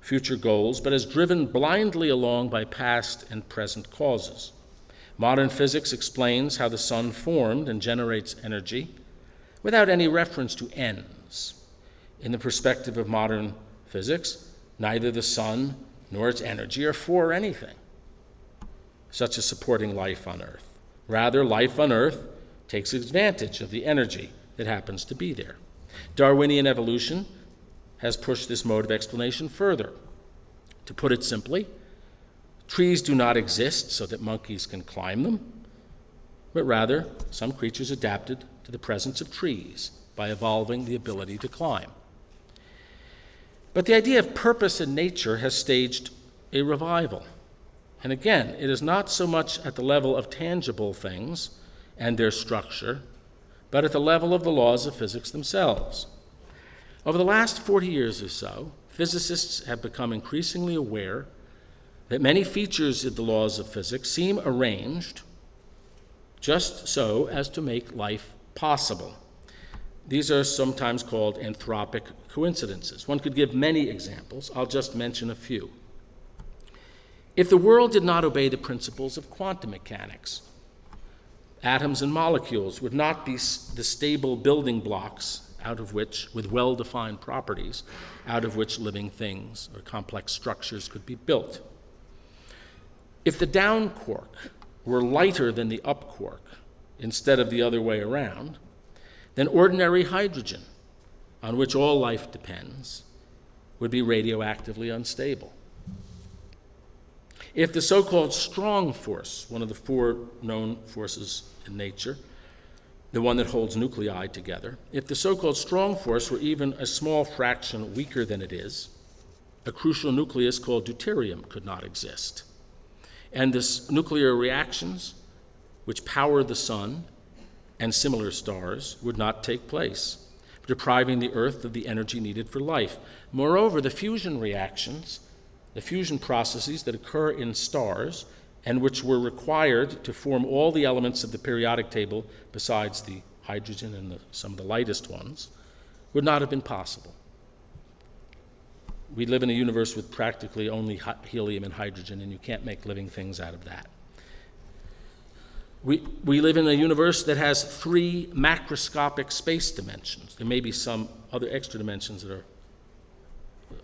future goals, but as driven blindly along by past and present causes. Modern physics explains how the sun formed and generates energy without any reference to ends. In the perspective of modern physics, neither the sun nor its energy are for anything, such as supporting life on Earth. Rather, life on Earth takes advantage of the energy that happens to be there. Darwinian evolution has pushed this mode of explanation further. To put it simply, trees do not exist so that monkeys can climb them, but rather some creatures adapted to the presence of trees by evolving the ability to climb. But the idea of purpose in nature has staged a revival. And again, it is not so much at the level of tangible things and their structure, but at the level of the laws of physics themselves. Over the last 40 years or so, physicists have become increasingly aware that many features of the laws of physics seem arranged just so as to make life possible. These are sometimes called anthropic coincidences. One could give many examples. I'll just mention a few. If the world did not obey the principles of quantum mechanics, atoms and molecules would not be the stable building blocks out of which, with well-defined properties, out of which living things or complex structures could be built. If the down quark were lighter than the up quark, instead of the other way around, then ordinary hydrogen, on which all life depends, would be radioactively unstable. If the so-called strong force, one of the four known forces in nature, the one that holds nuclei together, if the so-called strong force were even a small fraction weaker than it is, a crucial nucleus called deuterium could not exist. And this nuclear reactions, which power the sun and similar stars, would not take place, depriving the Earth of the energy needed for life. Moreover, the fusion reactions, the fusion processes that occur in stars and which were required to form all the elements of the periodic table besides the hydrogen and some of the lightest ones, would not have been possible. We live in a universe with practically only helium and hydrogen, and you can't make living things out of that. We live in a universe that has 3 macroscopic space dimensions. There may be some other extra dimensions that are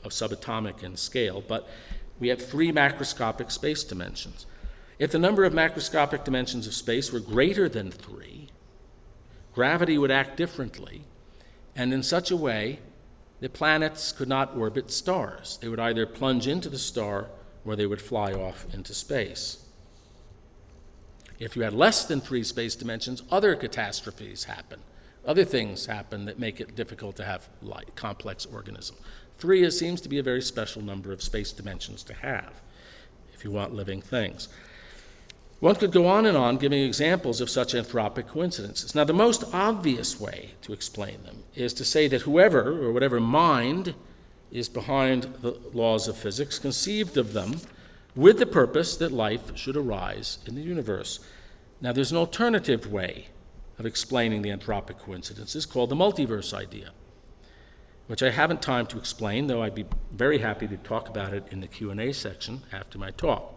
of subatomic in scale, but we have 3 macroscopic space dimensions. If the number of macroscopic dimensions of space were greater than 3, gravity would act differently, and in such a way the planets could not orbit stars. They would either plunge into the star or they would fly off into space. If you had less than 3 space dimensions, other catastrophes happen. Other things happen that make it difficult to have complex organisms. 3 seems to be a very special number of space dimensions to have if you want living things. One could go on giving examples of such anthropic coincidences. Now, the most obvious way to explain them is to say that whoever or whatever mind is behind the laws of physics conceived of them with the purpose that life should arise in the universe. Now, there's an alternative way of explaining the anthropic coincidences called the multiverse idea, which I haven't time to explain, though I'd be very happy to talk about it in the Q&A section after my talk.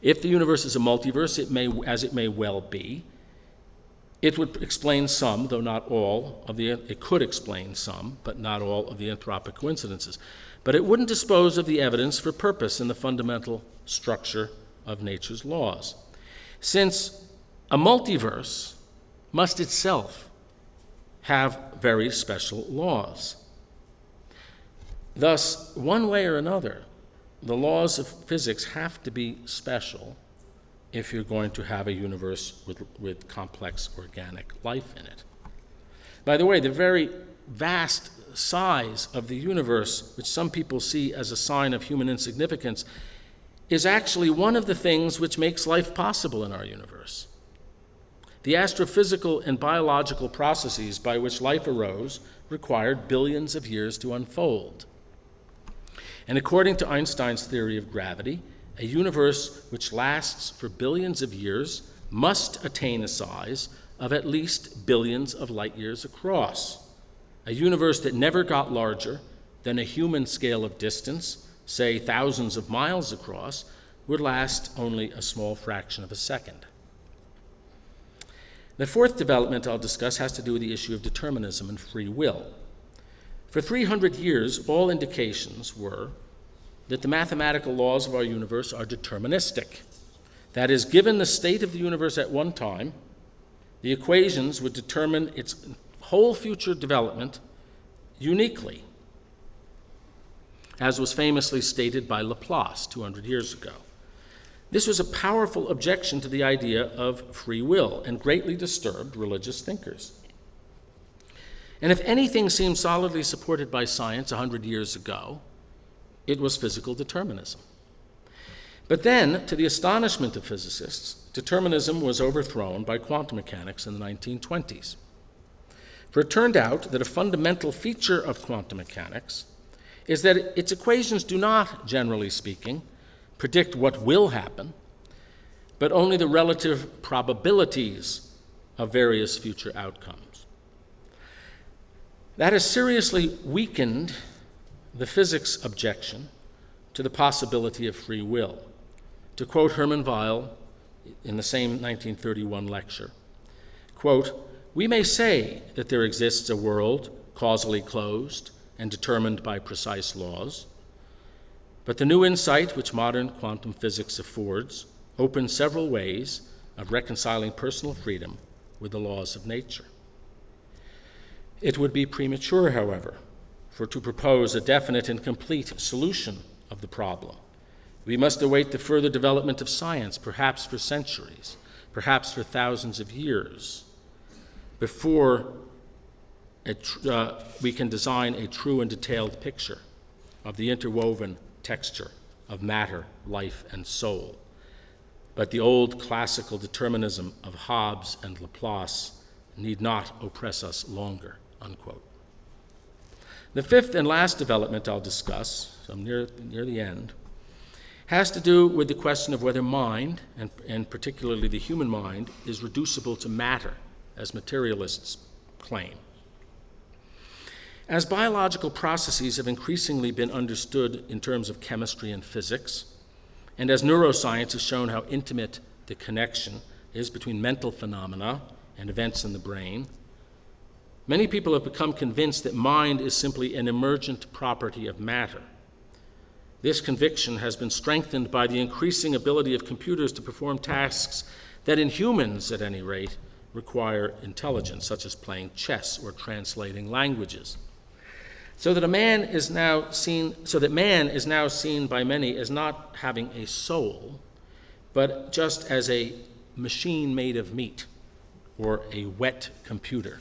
If the universe is a multiverse, it may well be, it would explain some, though not all, it could explain some, but not all of the anthropic coincidences. But it wouldn't dispose of the evidence for purpose in the fundamental structure of nature's laws, since a multiverse must itself have very special laws. Thus, one way or another, the laws of physics have to be special if you're going to have a universe with complex organic life in it. By the way, the very vast size of the universe, which some people see as a sign of human insignificance, is actually one of the things which makes life possible in our universe. The astrophysical and biological processes by which life arose required billions of years to unfold. And according to Einstein's theory of gravity, a universe which lasts for billions of years must attain a size of at least billions of light years across. A universe that never got larger than a human scale of distance, say thousands of miles across, would last only a small fraction of a second. The fourth development I'll discuss has to do with the issue of determinism and free will. For 300 years, all indications were that the mathematical laws of our universe are deterministic. That is, given the state of the universe at one time, the equations would determine its whole future development uniquely, as was famously stated by Laplace 200 years ago. This was a powerful objection to the idea of free will and greatly disturbed religious thinkers. And if anything seemed solidly supported by science 100 years ago, it was physical determinism. But then, to the astonishment of physicists, determinism was overthrown by quantum mechanics in the 1920s. For it turned out that a fundamental feature of quantum mechanics is that its equations do not, generally speaking, predict what will happen, but only the relative probabilities of various future outcomes. That has seriously weakened the physics objection to the possibility of free will. To quote Hermann Weyl in the same 1931 lecture, quote, "We may say that there exists a world causally closed and determined by precise laws, but the new insight which modern quantum physics affords opens several ways of reconciling personal freedom with the laws of nature. It would be premature, however, for to propose a definite and complete solution of the problem. We must await the further development of science, perhaps for centuries, perhaps for thousands of years, before we can design a true and detailed picture of the interwoven texture of matter, life, and soul. But the old classical determinism of Hobbes and Laplace need not oppress us longer," unquote. The fifth and last development I'll discuss, so I'm near the end, has to do with the question of whether mind, and particularly the human mind, is reducible to matter, as materialists claim. As biological processes have increasingly been understood in terms of chemistry and physics, and as neuroscience has shown how intimate the connection is between mental phenomena and events in the brain, many people have become convinced that mind is simply an emergent property of matter. This conviction has been strengthened by the increasing ability of computers to perform tasks that in humans, at any rate, require intelligence, such as playing chess or translating languages. So that man is now seen by many as not having a soul, but just as a machine made of meat or a wet computer.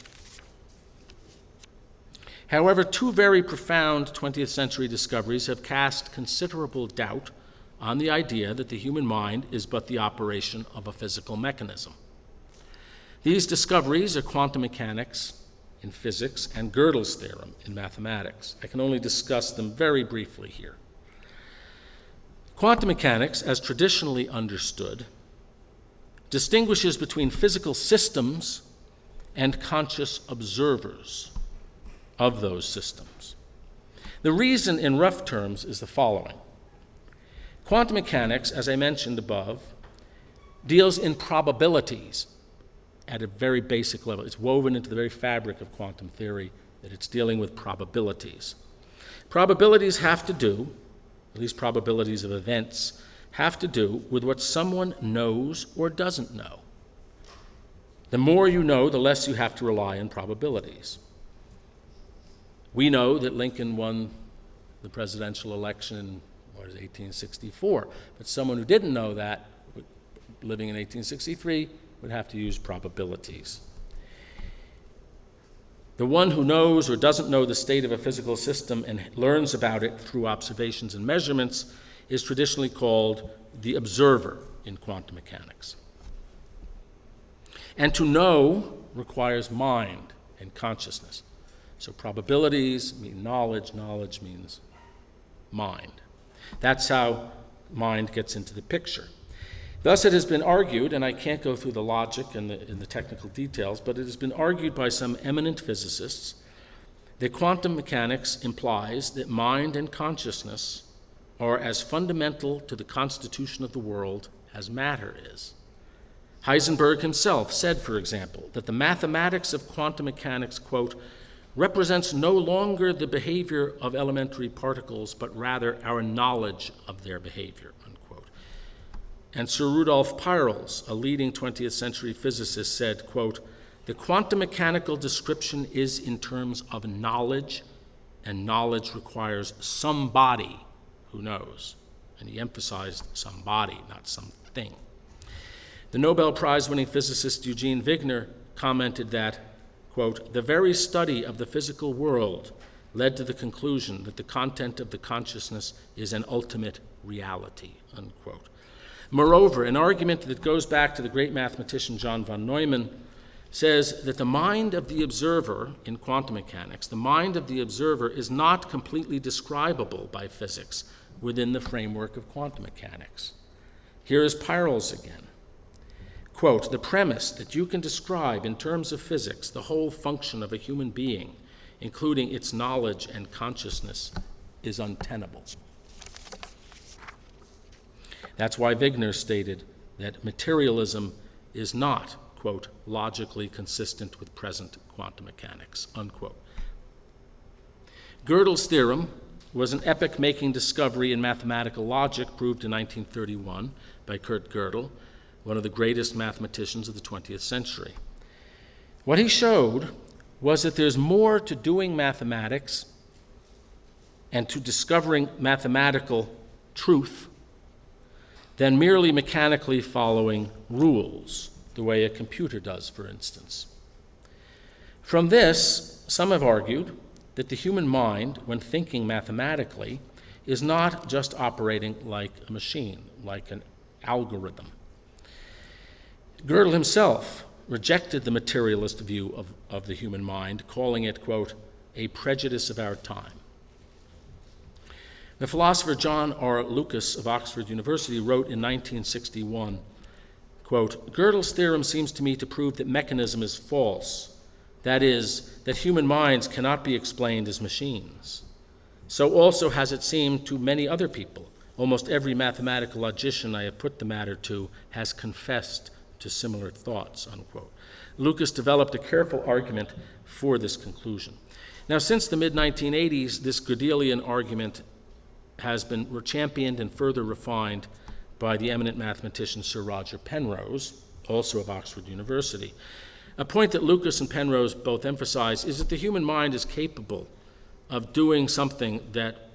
However, two very profound 20th century discoveries have cast considerable doubt on the idea that the human mind is but the operation of a physical mechanism. These discoveries are quantum mechanics in physics and Gödel's theorem in mathematics. I can only discuss them very briefly here. Quantum mechanics, as traditionally understood, distinguishes between physical systems and conscious observers of those systems. The reason, in rough terms, is the following. Quantum mechanics, as I mentioned above, deals in probabilities at a very basic level. It's woven into the very fabric of quantum theory that it's dealing with probabilities. Probabilities have to do, at least probabilities of events, have to do with what someone knows or doesn't know. The more you know, the less you have to rely on probabilities. We know that Lincoln won the presidential election in, 1864, but someone who didn't know that, living in 1863, would have to use probabilities. The one who knows or doesn't know the state of a physical system and learns about it through observations and measurements is traditionally called the observer in quantum mechanics. And to know requires mind and consciousness. So probabilities mean knowledge, knowledge means mind. That's how mind gets into the picture. Thus, it has been argued, and I can't go through the logic and the technical details, but it has been argued by some eminent physicists that quantum mechanics implies that mind and consciousness are as fundamental to the constitution of the world as matter is. Heisenberg himself said, for example, that the mathematics of quantum mechanics, quote, represents no longer the behavior of elementary particles, but rather our knowledge of their behavior, unquote. And Sir Rudolf Peierls, a leading 20th century physicist, said, quote, the quantum mechanical description is in terms of knowledge, and knowledge requires somebody who knows. And he emphasized somebody, not something. The Nobel Prize-winning physicist Eugene Wigner commented that, quote, the very study of the physical world led to the conclusion that the content of the consciousness is an ultimate reality, unquote. Moreover, an argument that goes back to the great mathematician John von Neumann says that the mind of the observer in quantum mechanics, the mind of the observer is not completely describable by physics within the framework of quantum mechanics. Here is Peierls again. Quote, the premise that you can describe in terms of physics the whole function of a human being, including its knowledge and consciousness, is untenable. That's why Wigner stated that materialism is not, quote, logically consistent with present quantum mechanics, unquote. Gödel's theorem was an epoch-making discovery in mathematical logic proved in 1931 by Kurt Gödel, one of the greatest mathematicians of the 20th century. What he showed was that there's more to doing mathematics and to discovering mathematical truth than merely mechanically following rules, the way a computer does, for instance. From this, some have argued that the human mind, when thinking mathematically, is not just operating like a machine, like an algorithm. Gödel himself rejected the materialist view of the human mind, calling it, quote, a prejudice of our time. The philosopher John R. Lucas of Oxford University wrote in 1961, quote, Gödel's theorem seems to me to prove that mechanism is false, that is, that human minds cannot be explained as machines. So also has it seemed to many other people. Almost every mathematical logician I have put the matter to has confessed to similar thoughts, unquote. Lucas developed a careful argument for this conclusion. Now, since the mid-1980s, this Gödelian argument has been championed and further refined by the eminent mathematician Sir Roger Penrose, also of Oxford University. A point that Lucas and Penrose both emphasize is that the human mind is capable of doing something that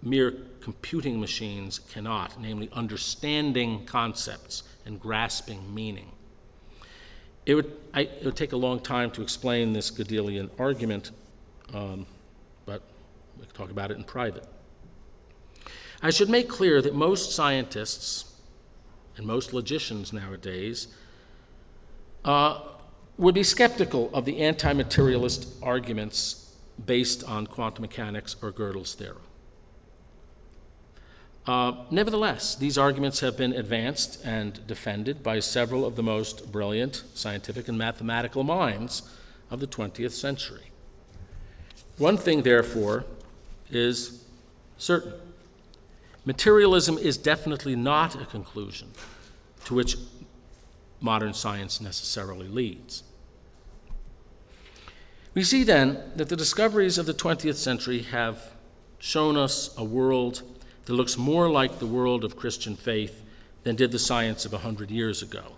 mere computing machines cannot, namely understanding concepts and grasping meaning. It would take a long time to explain this Gödelian argument, but we can talk about it in private. I should make clear that most scientists and most logicians nowadays would be skeptical of the anti-materialist arguments based on quantum mechanics or Gödel's theorem. Nevertheless, these arguments have been advanced and defended by several of the most brilliant scientific and mathematical minds of the 20th century. One thing, therefore, is certain. Materialism is definitely not a conclusion to which modern science necessarily leads. We see then that the discoveries of the 20th century have shown us a world that looks more like the world of Christian faith than did the science of 100 years ago.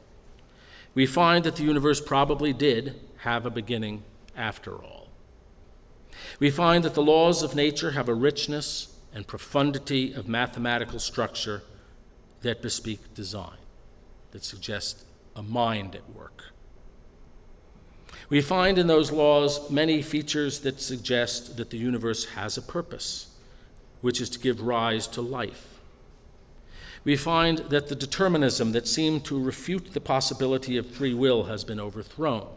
We find that the universe probably did have a beginning after all. We find that the laws of nature have a richness and profundity of mathematical structure that bespeak design, that suggest a mind at work. We find in those laws many features that suggest that the universe has a purpose, which is to give rise to life. We find that the determinism that seemed to refute the possibility of free will has been overthrown.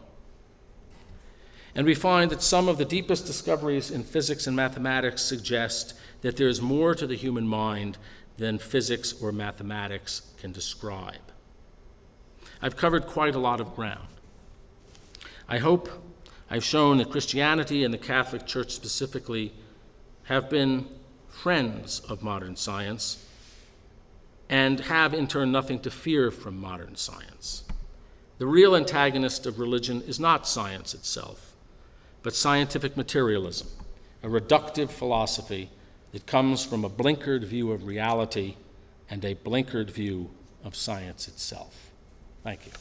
And we find that some of the deepest discoveries in physics and mathematics suggest that there is more to the human mind than physics or mathematics can describe. I've covered quite a lot of ground. I hope I've shown that Christianity and the Catholic Church specifically have been friends of modern science and have in turn nothing to fear from modern science. The real antagonist of religion is not science itself, but scientific materialism, a reductive philosophy that comes from a blinkered view of reality and a blinkered view of science itself. Thank you.